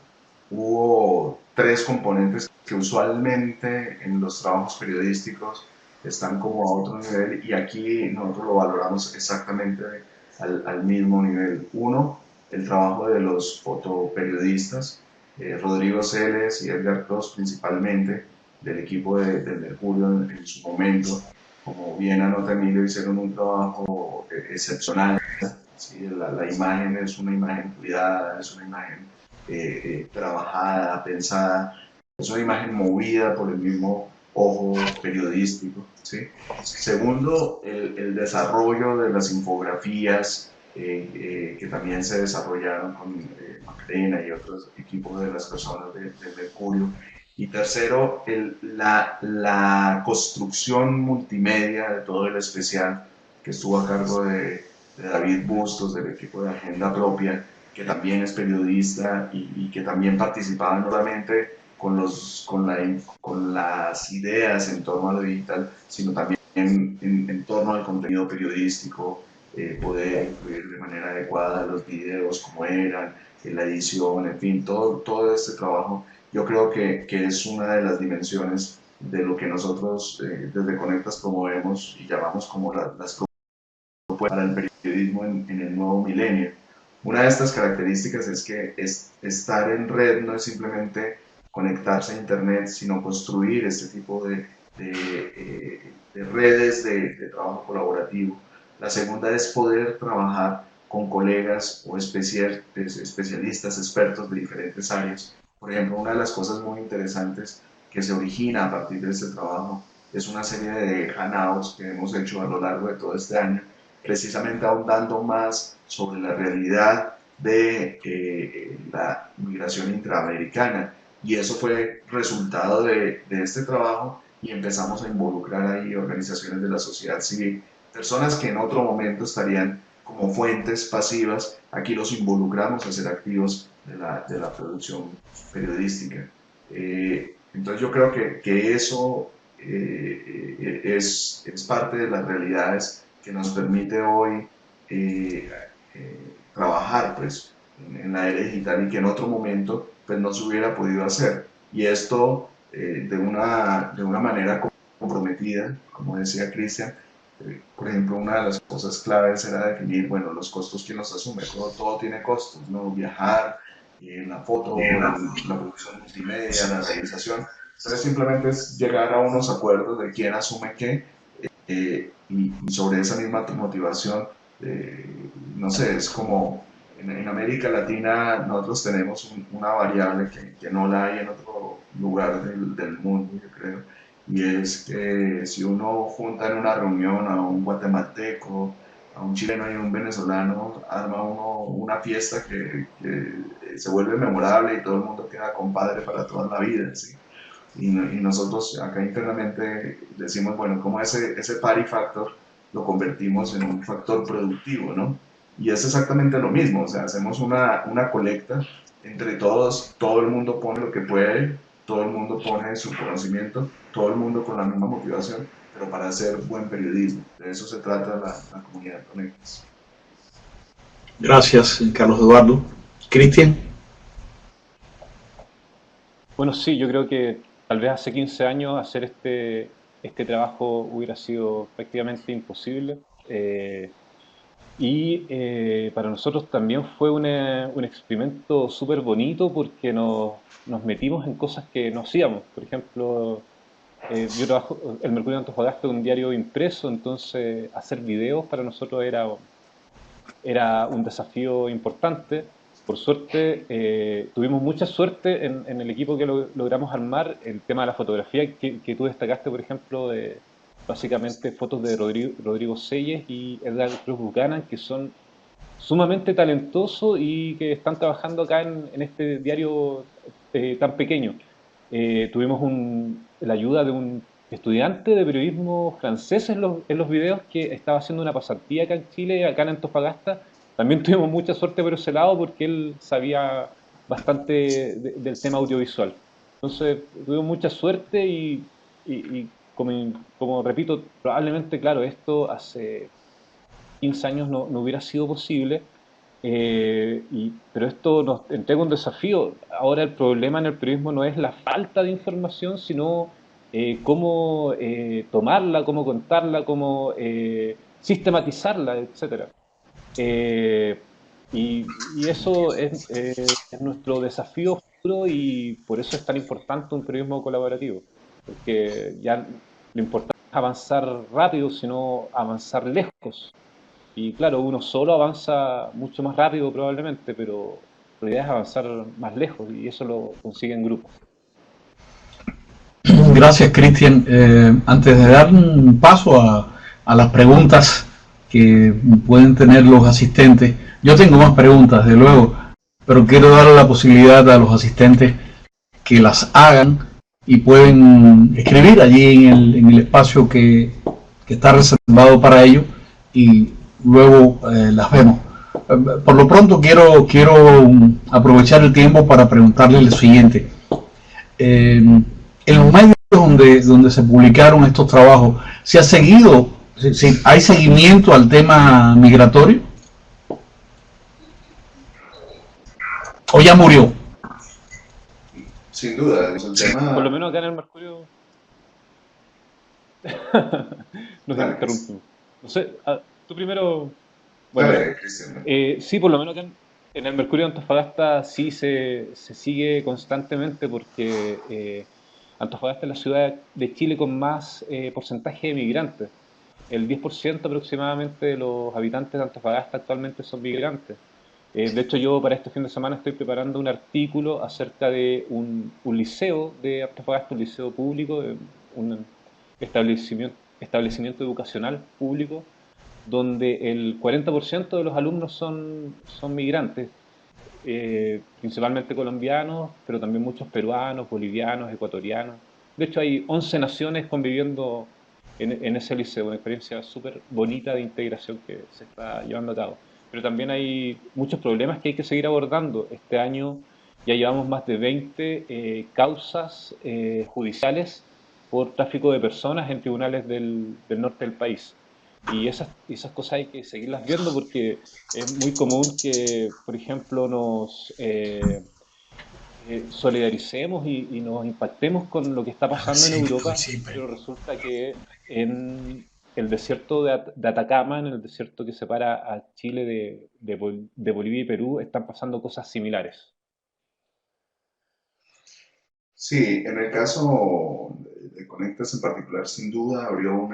hubo tres componentes que usualmente en los trabajos periodísticos están como a otro nivel y aquí nosotros lo valoramos exactamente al mismo nivel. Uno, el trabajo de los fotoperiodistas, Rodrigo Celes y Edgar Cross principalmente, del equipo del Mercurio en su momento. Como bien anota Emilio, hicieron un trabajo excepcional. ¿Sí? La imagen es una imagen cuidada, es una imagen trabajada, pensada, es una imagen movida por el mismo ojo periodístico. ¿Sí? Segundo, el desarrollo de las infografías que también se desarrollaron con Macarena y otros equipos de las personas de Mercurio. Y tercero, la construcción multimedia de todo el especial que estuvo a cargo de David Bustos, del equipo de Agenda Propia, que también es periodista y que también participaba no solamente con las ideas en torno a lo digital, sino también en torno al contenido periodístico, poder incluir de manera adecuada los videos como eran, la edición, en fin, todo este trabajo. Yo creo que es una de las dimensiones de lo que nosotros desde Conectas promovemos y llamamos como las propuestas para el periodismo en el nuevo milenio. Una de estas características es que estar en red no es simplemente conectarse a Internet, sino construir este tipo de redes de trabajo colaborativo. La segunda es poder trabajar con colegas o especialistas, expertos de diferentes áreas. Por ejemplo, una de las cosas muy interesantes que se origina a partir de este trabajo es una serie de hangouts que hemos hecho a lo largo de todo este año, precisamente ahondando más sobre la realidad de la migración intraamericana. Y eso fue resultado de este trabajo y empezamos a involucrar ahí organizaciones de la sociedad civil, personas que en otro momento estarían como fuentes pasivas, aquí los involucramos a ser activos de la producción periodística. Entonces yo creo que eso es parte de las realidades que nos permite hoy trabajar pues, en la era digital y que en otro momento pues, no se hubiera podido hacer. Y esto de una manera comprometida, como decía Cristian. Por ejemplo, una de las cosas claves era definir, bueno, los costos que nos asume. Todo tiene costos, ¿no? Viajar, la foto, la producción multimedia, la realización. Entonces simplemente es llegar a unos acuerdos de quién asume qué y sobre esa misma motivación, no sé, es como en América Latina nosotros tenemos una variable que no la hay en otro lugar del mundo, yo creo, y es que si uno junta en una reunión a un guatemalteco, a un chileno y a un venezolano, arma uno una fiesta que se vuelve memorable y todo el mundo queda compadre para toda la vida, ¿sí? Y nosotros acá internamente decimos, bueno, como ese party factor lo convertimos en un factor productivo, ¿no? Y es exactamente lo mismo, o sea, hacemos una colecta entre todos, todo el mundo pone lo que puede, todo el mundo pone su conocimiento, todo el mundo con la misma motivación, pero para hacer buen periodismo. De eso se trata la comunidad Conectas. Gracias, Carlos Eduardo. Cristian. Bueno, sí, yo creo que tal vez hace 15 años hacer este trabajo hubiera sido prácticamente imposible. Para nosotros también fue un experimento súper bonito porque nos metimos en cosas que no hacíamos. Por ejemplo, yo trabajo, el Mercurio de Antofagasta es un diario impreso, entonces hacer videos para nosotros era un desafío importante. Por suerte, tuvimos mucha suerte en el equipo que logramos armar, el tema de la fotografía que tú destacaste, por ejemplo, de básicamente fotos de Rodrigo Selles y Edgar Cruz Buchanan, que son sumamente talentosos y que están trabajando acá en este diario tan pequeño. Tuvimos la ayuda de un estudiante de periodismo francés en los videos que estaba haciendo una pasantía acá en Chile, acá en Antofagasta. También tuvimos mucha suerte por ese lado porque él sabía bastante del tema audiovisual. Entonces tuvimos mucha suerte y como repito, probablemente, claro, esto hace 15 años no hubiera sido posible, pero esto nos entrega un desafío. Ahora el problema en el periodismo no es la falta de información, sino cómo tomarla, cómo contarla, cómo sistematizarla, etc. Y eso es nuestro desafío futuro y por eso es tan importante un periodismo colaborativo. Porque ya lo importante es avanzar rápido, sino avanzar lejos. Y claro, uno solo avanza mucho más rápido probablemente, pero la idea es avanzar más lejos y eso lo consigue en grupos. Gracias, Cristian. Antes de dar un paso a las preguntas que pueden tener los asistentes, yo tengo más preguntas, de luego, pero quiero darle la posibilidad a los asistentes que las hagan y pueden escribir allí en el espacio que está reservado para ello y luego las vemos. Por lo pronto quiero aprovechar el tiempo para preguntarle lo siguiente. En los medios donde se publicaron estos trabajos, ¿se ha seguido, hay seguimiento al tema migratorio? ¿O ya murió? Sin duda, es un tema... Por lo menos acá en el Mercurio nos Dale, interrumpimos. No sé, tú primero. Bueno, dale, Cristian. sí, por lo menos acá en el Mercurio de Antofagasta sí se sigue constantemente porque Antofagasta es la ciudad de Chile con más porcentaje de migrantes. El 10% aproximadamente de los habitantes de Antofagasta actualmente son migrantes. De hecho, yo para este fin de semana estoy preparando un artículo acerca de un liceo de Antofagasta, un liceo público, un establecimiento educacional público, donde el 40% de los alumnos son migrantes, principalmente colombianos, pero también muchos peruanos, bolivianos, ecuatorianos. De hecho, hay 11 naciones conviviendo en ese liceo, una experiencia súper bonita de integración que se está llevando a cabo. Pero también hay muchos problemas que hay que seguir abordando. Este año ya llevamos más de 20 causas judiciales por tráfico de personas en tribunales del norte del país. Y esas cosas hay que seguirlas viendo porque es muy común que, por ejemplo, nos solidaricemos y nos impactemos con lo que está pasando en Europa, pero resulta que en el desierto de Atacama, en el desierto que separa a Chile de Bolivia y Perú, están pasando cosas similares. Sí, en el caso de Conectas en particular, sin duda abrió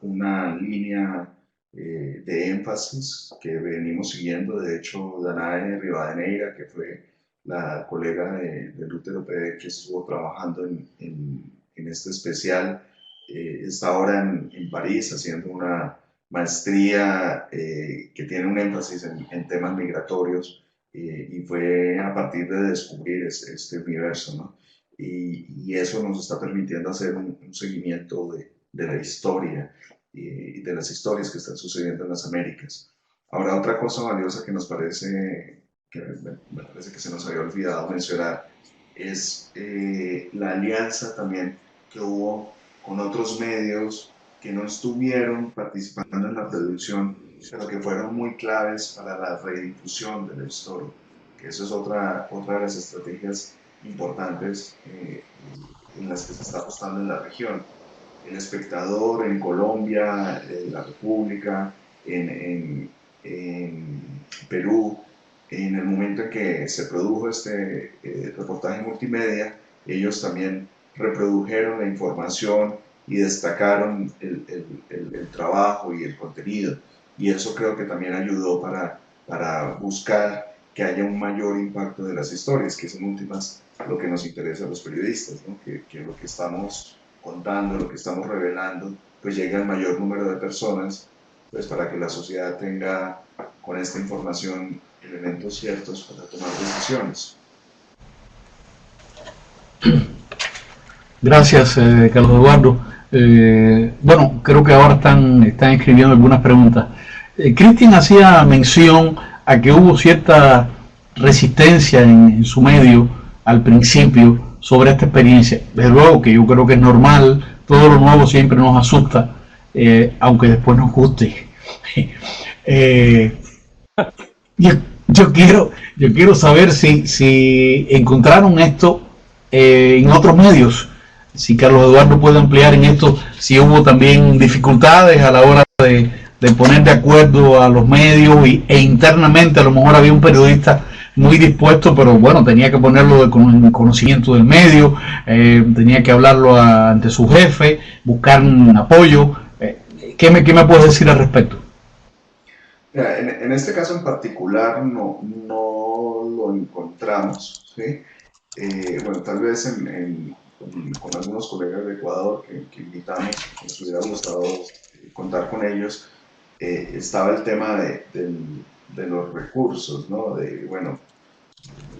una línea de énfasis que venimos siguiendo. De hecho, Danae Rivadeneira, que fue la colega de Lútero PD que estuvo trabajando en este especial, está ahora en París haciendo una maestría que tiene un énfasis en temas migratorios y fue a partir de descubrir este universo, ¿no? Y eso nos está permitiendo hacer un seguimiento de la historia y de las historias que están sucediendo en las Américas. Ahora, otra cosa valiosa que nos parece, que me parece que se nos había olvidado mencionar, es la alianza también que hubo con otros medios que no estuvieron participando en la producción, pero que fueron muy claves para la redifusión de la historia, que eso es otra de las estrategias importantes en las que se está apostando en la región. El Espectador en Colombia, la República, en Perú, en el momento en que se produjo este reportaje multimedia, ellos también reprodujeron la información y destacaron el trabajo y el contenido. Y eso creo que también ayudó para buscar que haya un mayor impacto de las historias, que es en últimas lo que nos interesa a los periodistas, ¿no? Que lo que estamos contando, lo que estamos revelando, pues llegue al mayor número de personas, pues para que la sociedad tenga con esta información elementos ciertos para tomar decisiones. Gracias, Carlos Eduardo. Bueno, creo que ahora están escribiendo algunas preguntas. Cristian hacía mención a que hubo cierta resistencia en su medio al principio sobre esta experiencia. Desde luego que yo creo que es normal, todo lo nuevo siempre nos asusta, aunque después nos guste. Yo quiero saber si encontraron esto en otros medios. Si Carlos Eduardo puede ampliar en esto, si hubo también dificultades a la hora de poner de acuerdo a los medios e internamente a lo mejor había un periodista muy dispuesto, pero bueno, tenía que ponerlo con conocimiento del medio, tenía que hablarlo ante su jefe, buscar un apoyo. ¿Qué me puedes decir al respecto? Mira, en este caso en particular no lo encontramos, ¿sí? Bueno, tal vez con algunos colegas de Ecuador que invitamos, que nos hubiera gustado contar con ellos, estaba el tema de los recursos, ¿no? Bueno,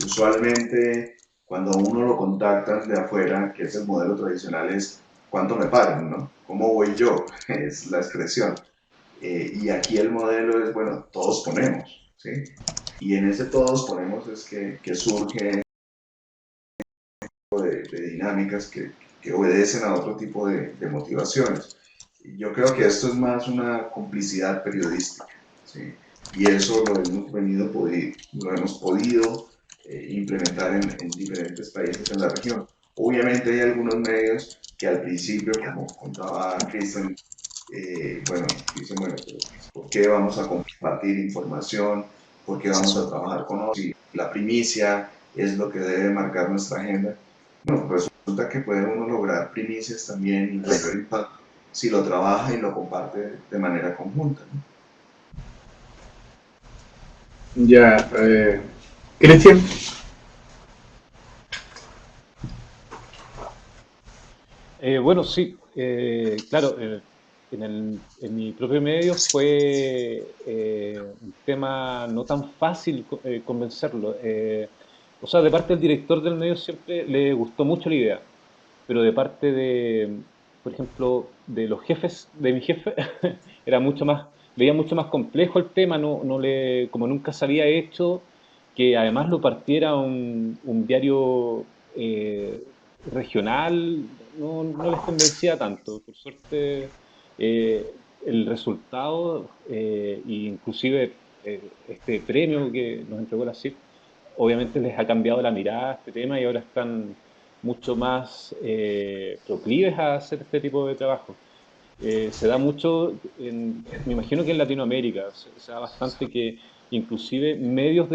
usualmente cuando a uno lo contactan de afuera, que es el modelo tradicional, es ¿cuánto me pagan, no? ¿Cómo voy yo? Es la expresión. Y aquí el modelo es, bueno, todos ponemos, ¿sí? Y en ese todos ponemos es que surge de dinámicas que obedecen a otro tipo de motivaciones. Yo creo que esto es más una complicidad periodística, ¿sí? Y eso lo hemos podido implementar en diferentes países en la región. Obviamente hay algunos medios que al principio, como contaba Cristian, bueno, dicen, bueno, pero ¿por qué vamos a compartir información? ¿Por qué vamos a trabajar con otros? Si la primicia es lo que debe marcar nuestra agenda. Bueno, pues resulta que puede uno lograr primicias también y mayor impacto si lo trabaja y lo comparte de manera conjunta, ¿no? Ya, Cristian. Bueno, sí, claro, en mi propio medio fue un tema no tan fácil convencerlo. O sea, de parte del director del medio siempre le gustó mucho la idea, pero de parte de, por ejemplo, de los jefes, de mi jefe, era mucho más, veía mucho más complejo el tema, como nunca se había hecho, que además lo partiera un diario regional, no les convencía tanto. Por suerte, el resultado, inclusive este premio que nos entregó la CIP, obviamente les ha cambiado la mirada a este tema y ahora están mucho más proclives a hacer este tipo de trabajo. Se da mucho, me imagino que en Latinoamérica, se da bastante que inclusive medios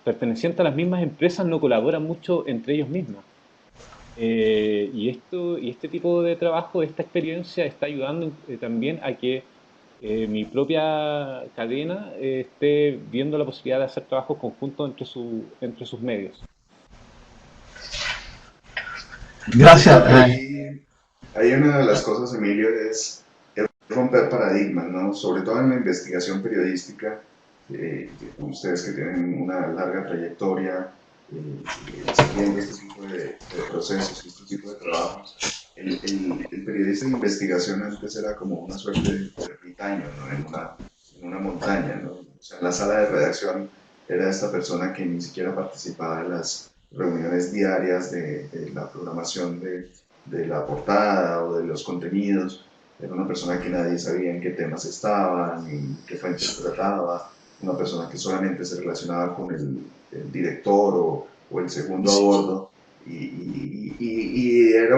pertenecientes a las mismas empresas no colaboran mucho entre ellos mismos. Y este tipo de trabajo, esta experiencia está ayudando también a que mi propia cadena esté viendo la posibilidad de hacer trabajos conjuntos entre sus medios. Gracias. Hay una de las cosas, Emilio, es romper paradigmas, ¿no? Sobre todo en la investigación periodística, ustedes que tienen una larga trayectoria siguiendo este tipo de procesos, este tipo de trabajos. El periodista de investigación antes era como una suerte de ermitaño, ¿no? En una montaña, ¿no? O sea, en la sala de redacción era esta persona que ni siquiera participaba en las reuniones diarias de la programación de la portada o de los contenidos. Era una persona que nadie sabía en qué temas estaban, ni qué fuentes trataba, una persona que solamente se relacionaba con el director o el segundo a bordo, y era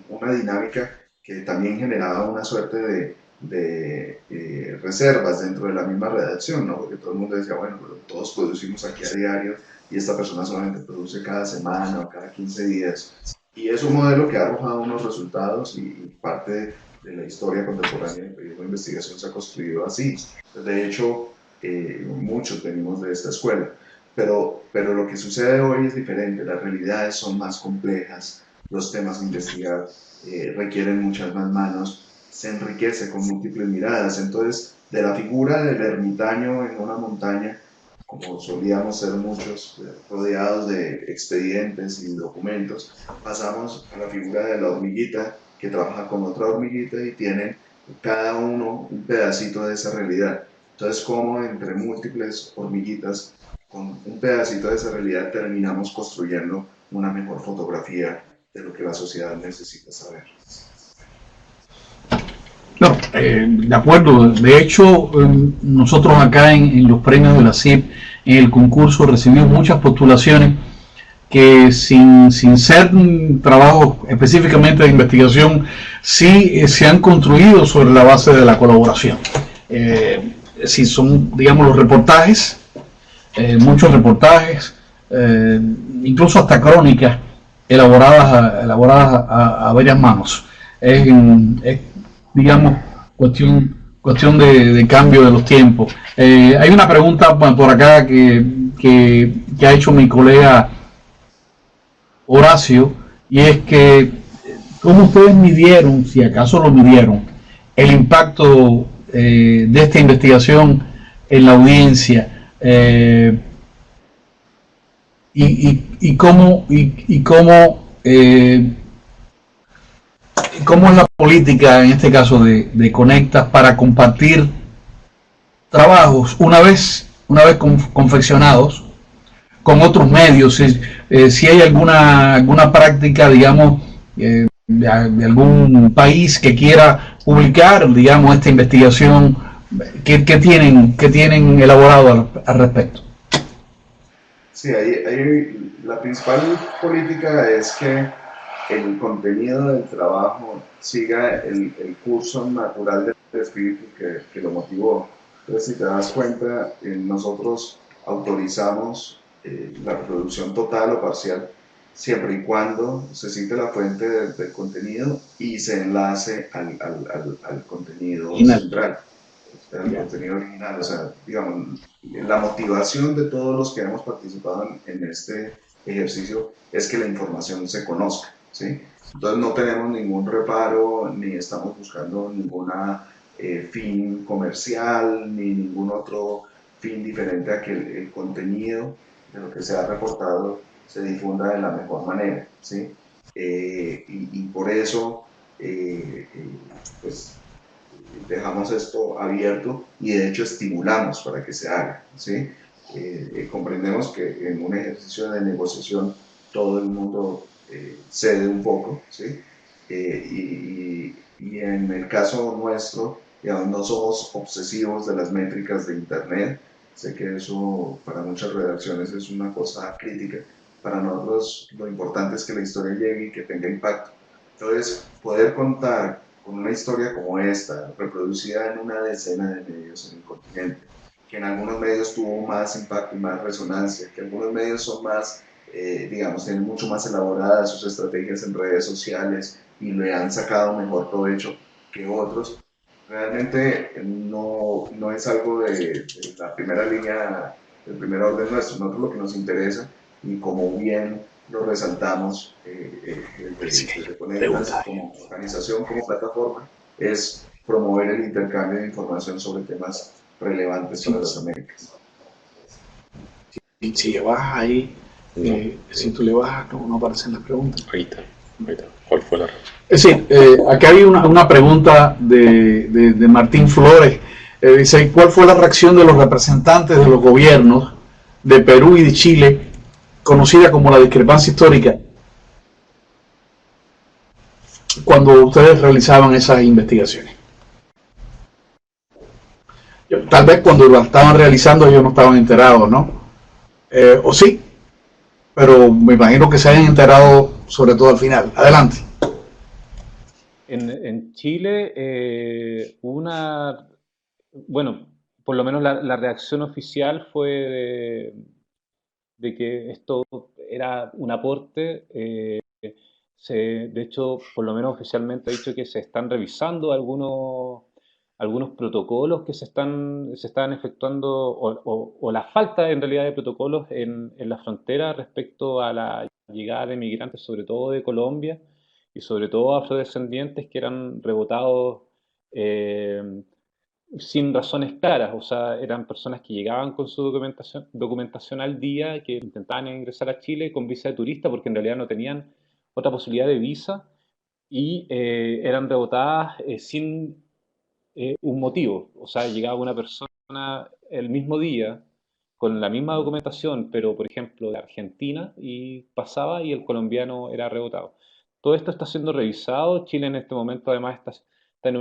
una dinámica que también generaba una suerte de reservas dentro de la misma redacción, ¿no? Porque todo el mundo decía, bueno, pero todos producimos aquí a diario y esta persona solamente produce cada semana o cada 15 días. Y es un modelo que ha arrojado unos resultados y parte de la historia contemporánea del periodismo de investigación se ha construido así. De hecho, muchos venimos de esta escuela, pero lo que sucede hoy es diferente, las realidades son más complejas, los temas a investigar requieren muchas más manos, se enriquece con múltiples miradas. Entonces, de la figura del ermitaño en una montaña, como solíamos ser muchos, rodeados de expedientes y documentos, pasamos a la figura de la hormiguita que trabaja con otra hormiguita y tienen cada uno un pedacito de esa realidad. Entonces, como entre múltiples hormiguitas, con un pedacito de esa realidad terminamos construyendo una mejor fotografía de lo que la sociedad necesita saber. No, de acuerdo. De hecho, nosotros acá en los premios de la CIP, en el concurso, recibimos muchas postulaciones que sin ser trabajos específicamente de investigación, sí se han construido sobre la base de la colaboración. Si son, digamos, los reportajes, muchos reportajes, incluso hasta crónicas elaboradas a varias manos. Es digamos, cuestión de cambio de los tiempos. Hay una pregunta por acá que ha hecho mi colega Horacio, y es que ¿cómo ustedes midieron, si acaso lo midieron, el impacto de esta investigación en la audiencia? y cómo es la política en este caso de Conectas para compartir trabajos una vez confeccionados con otros medios, si hay alguna práctica, digamos, de algún país que quiera publicar, digamos, esta investigación, ¿qué tienen elaborado al respecto? Sí, la principal política es que el contenido del trabajo siga el curso natural del espíritu que lo motivó. Entonces, si te das cuenta, nosotros autorizamos la reproducción total o parcial siempre y cuando se cite la fuente del contenido y se enlace al contenido central, al contenido original. O sea, digamos, la motivación de todos los que hemos participado en este ejercicio es que la información se conozca, ¿sí? Entonces no tenemos ningún reparo, ni estamos buscando ninguna fin comercial, ni ningún otro fin diferente a que el contenido de lo que se ha reportado se difunda de la mejor manera, ¿sí? Y por eso, pues, dejamos esto abierto y de hecho estimulamos para que se haga, ¿sí? Comprendemos que en un ejercicio de negociación todo el mundo cede un poco, ¿sí? Y en el caso nuestro, digamos, no somos obsesivos de las métricas de Internet. Sé que eso para muchas redacciones es una cosa crítica. Para nosotros lo importante es que la historia llegue y que tenga impacto. Entonces, poder contar con una historia como esta, reproducida en una decena de medios en el continente, que en algunos medios tuvo más impacto y más resonancia, que algunos medios son más, digamos, tienen mucho más elaboradas sus estrategias en redes sociales y le han sacado mejor provecho que otros, realmente no es algo de la primera línea, del primer orden nuestro. Nosotros lo que nos interesa, y como bien lo resaltamos desde Conectas como organización, como plataforma, es promover el intercambio de información sobre temas relevantes para las Américas. Si le bajas ahí, si tú le bajas, no aparecen las preguntas. Ahí está. ¿Cuál fue la respuesta? Es decir, acá hay una pregunta de Martín Flores. Dice, ¿cuál fue la reacción de los representantes de los gobiernos de Perú y de Chile, conocida como la discrepancia histórica, cuando ustedes realizaban esas investigaciones? Tal vez cuando lo estaban realizando ellos no estaban enterados, ¿no? O sí, pero me imagino que se hayan enterado sobre todo al final. Adelante. En Chile, bueno, por lo menos la reacción oficial fue de que esto era un aporte. De hecho, por lo menos oficialmente ha dicho que se están revisando algunos protocolos que se están efectuando, o la falta en realidad de protocolos en la frontera respecto a la llegada de migrantes, sobre todo de Colombia, y sobre todo afrodescendientes que eran rebotados eh, sin razones claras. O sea, eran personas que llegaban con su documentación al día, que intentaban ingresar a Chile con visa de turista porque en realidad no tenían otra posibilidad de visa, y eran rebotadas sin un motivo. O sea, llegaba una persona el mismo día con la misma documentación, pero por ejemplo de Argentina, y pasaba y el colombiano era rebotado. Todo esto está siendo revisado. Chile en este momento además está en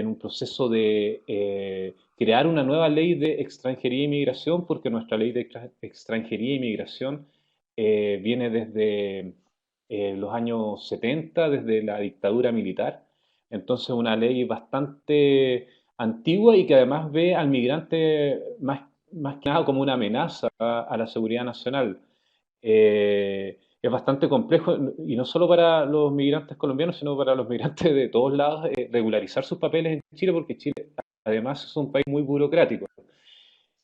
un proceso de crear una nueva ley de extranjería e inmigración, porque nuestra ley de extranjería e inmigración viene desde los años 70, desde la dictadura militar. Entonces, una ley bastante antigua y que además ve al migrante más que nada como una amenaza a la seguridad nacional. Es bastante complejo, y no solo para los migrantes colombianos, sino para los migrantes de todos lados, regularizar sus papeles en Chile, porque Chile además es un país muy burocrático.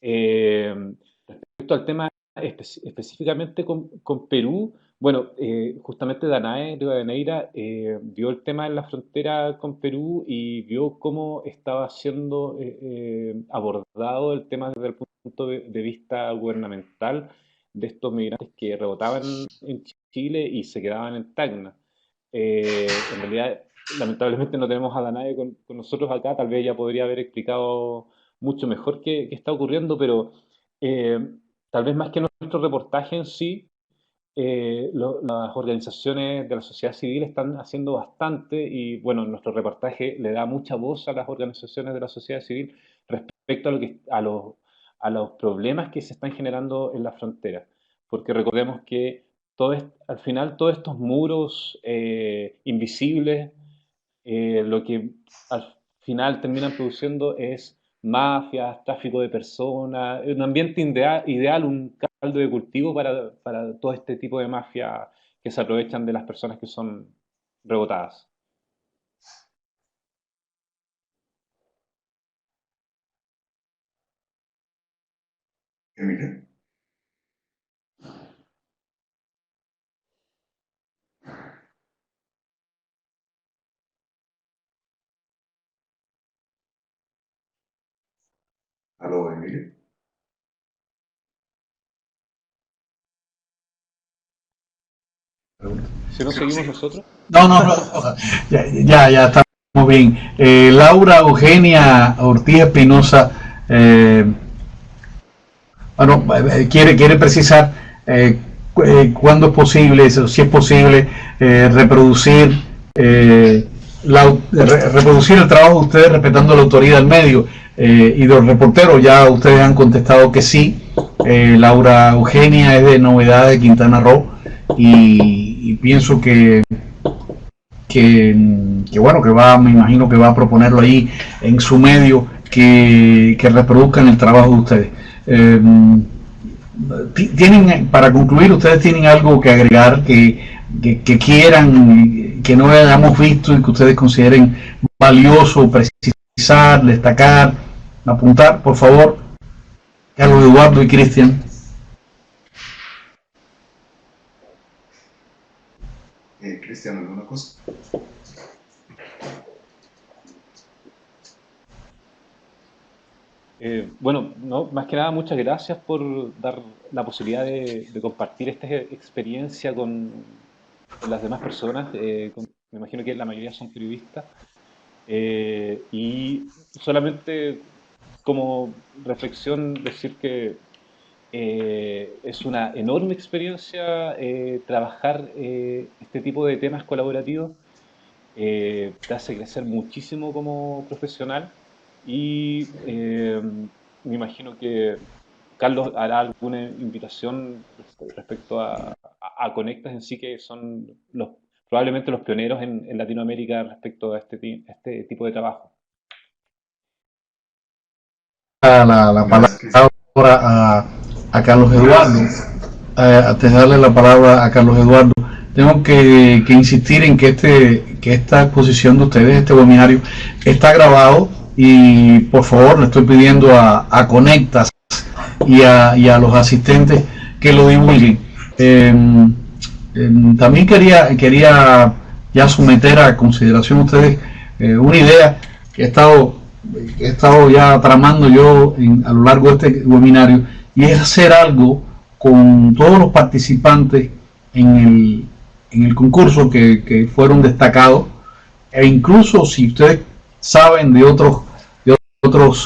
Respecto al tema específicamente con Perú, Bueno, justamente Danae Rivadeneira vio el tema en la frontera con Perú y vio cómo estaba siendo abordado el tema desde el punto de vista gubernamental de estos migrantes que rebotaban en Chile y se quedaban en Tacna. En realidad, lamentablemente no tenemos a Danae con nosotros acá, tal vez ella podría haber explicado mucho mejor qué está ocurriendo, pero eh, tal vez más que nuestro reportaje en sí, las organizaciones de la sociedad civil están haciendo bastante y bueno, nuestro reportaje le da mucha voz a las organizaciones de la sociedad civil respecto a, a los problemas que se están generando en la frontera. Porque recordemos que al final todos estos muros invisibles, lo que al final terminan produciendo es mafias, tráfico de personas, un ambiente ideal, un caldo de cultivo para todo este tipo de mafias que se aprovechan de las personas que son rebotadas. Emilio. Aló, Emilio. Si no seguimos nosotros. No, no, no, ya estamos bien. Laura Eugenia Ortiz Espinosa, bueno, quiere precisar cuándo es posible, si es posible reproducir reproducir el trabajo de ustedes respetando la autoría del medio y de los reporteros. Ya ustedes han contestado que sí. Laura Eugenia es de Novedades de Quintana Roo y pienso que bueno, me imagino que va a proponerlo ahí en su medio que reproduzcan el trabajo de ustedes. Para concluir, ustedes tienen algo que agregar que quieran, que no hayamos visto y que ustedes consideren valioso precisar, destacar, apuntar, por favor, Carlos Eduardo y Cristian. Cristian, ¿alguna cosa? Bueno, no, más que nada, muchas gracias por dar la posibilidad de compartir esta experiencia con las demás personas. Me imagino que la mayoría son periodistas. Y solamente como reflexión decir que es una enorme experiencia trabajar este tipo de temas colaborativos. Te hace crecer muchísimo como profesional y me imagino que Carlos hará alguna invitación respecto a Conectas en sí, que son probablemente los pioneros en Latinoamérica respecto a este tipo de trabajo. La palabra a Carlos Eduardo. Antes de darle la palabra a Carlos Eduardo, tengo que insistir en que esta exposición de ustedes, este webinario, está grabado y por favor le estoy pidiendo a Conectas y a los asistentes que lo divulguen. También quería ya someter a consideración a ustedes una idea que he estado ya tramando yo a lo largo de este webinario, y es hacer algo con todos los participantes en el concurso que fueron destacados, e incluso si ustedes saben de otros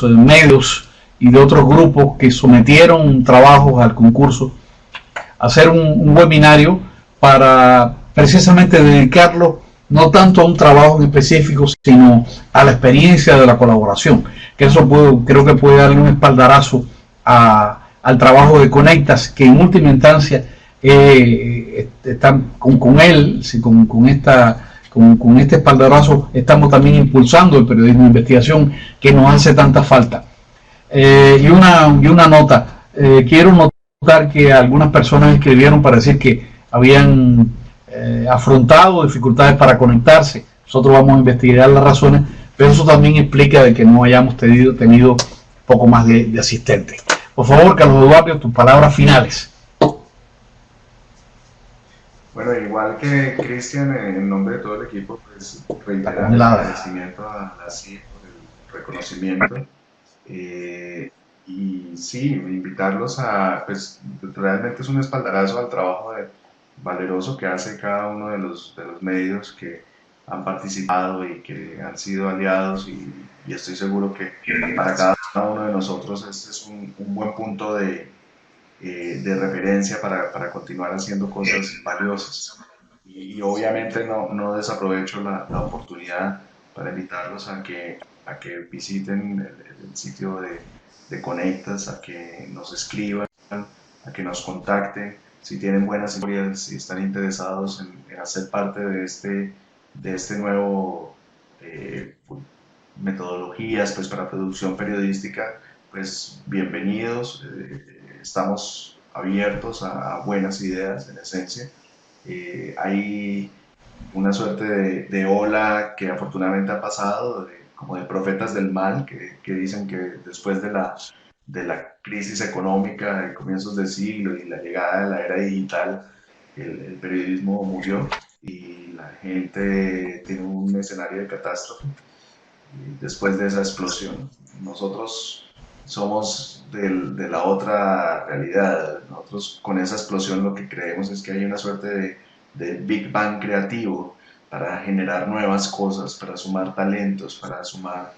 medios y de otros grupos que sometieron trabajos al concurso, hacer un webinario para precisamente dedicarlo no tanto a un trabajo en específico, sino a la experiencia de la colaboración, que eso creo que puede darle un espaldarazo al trabajo de Conectas, que en última instancia están con este espaldarazo estamos también impulsando el periodismo de investigación que nos hace tanta falta. Y una nota, quiero notar que algunas personas escribieron para decir que habían afrontado dificultades para conectarse. Nosotros vamos a investigar las razones, pero eso también explica de que no hayamos tenido poco más de asistentes. Por favor, Carlos Eduardo, tus palabras finales. Bueno, igual que Cristian, en nombre de todo el equipo, pues reiterar el agradecimiento a la CIE por el reconocimiento. Y sí, invitarlos a, pues realmente es un espaldarazo al trabajo valeroso que hace cada uno de los medios que han participado y que han sido aliados y estoy seguro que para cada uno de nosotros este es un buen punto de referencia para continuar haciendo cosas valiosas. Y obviamente no desaprovecho la oportunidad para invitarlos a que visiten el sitio de Conectas, a que nos escriban, a que nos contacten, si tienen buenas historias, si están interesados en hacer parte de este nuevo metodologías pues, para producción periodística, pues bienvenidos, estamos abiertos a buenas ideas en esencia. Hay una suerte de ola que afortunadamente ha pasado, como de profetas del mal, que dicen que después de la crisis económica de comienzos del siglo y la llegada de la era digital, el periodismo murió y la gente tiene un escenario de catástrofe después de esa explosión. Nosotros somos de la otra realidad. Nosotros con esa explosión lo que creemos es que hay una suerte de Big Bang creativo para generar nuevas cosas, para sumar talentos, para sumar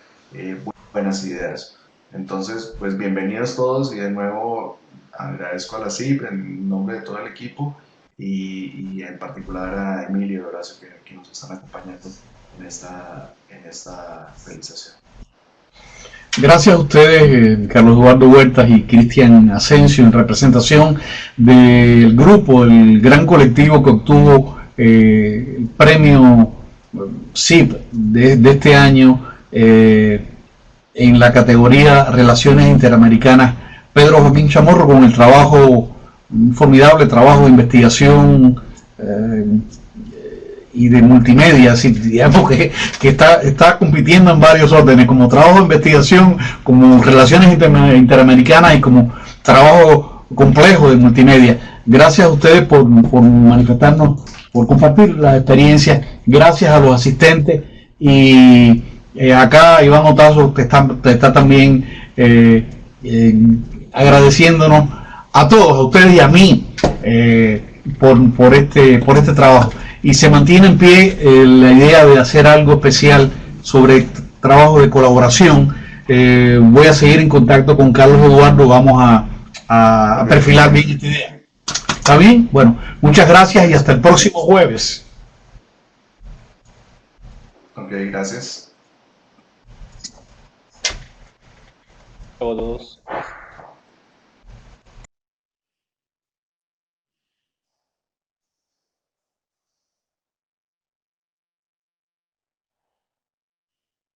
buenas ideas. Entonces, pues bienvenidos todos y de nuevo agradezco a la CIP en nombre de todo el equipo y en particular a Emilio y Horacio que nos están acompañando en esta realización. Gracias a ustedes, Carlos Eduardo Huertas y Cristian Asensio, en representación del grupo, el gran colectivo que obtuvo el premio CIP de este año en la categoría Relaciones Interamericanas, Pedro Joaquín Chamorro, con el trabajo, un formidable trabajo de investigación y de multimedia, así, digamos que está compitiendo en varios órdenes, como trabajo de investigación, como relaciones interamericanas y como trabajo complejo de multimedia. Gracias a ustedes por manifestarnos, por compartir las experiencias, gracias a los asistentes y acá Iván Otazo te está también agradeciéndonos a todos, a ustedes y a mí por este trabajo. Y se mantiene en pie la idea de hacer algo especial sobre trabajo de colaboración. Voy a seguir en contacto con Carlos Eduardo, vamos a perfilar bien esta idea. ¿Está bien? Bueno, muchas gracias y hasta el próximo jueves. Ok, gracias. A todos.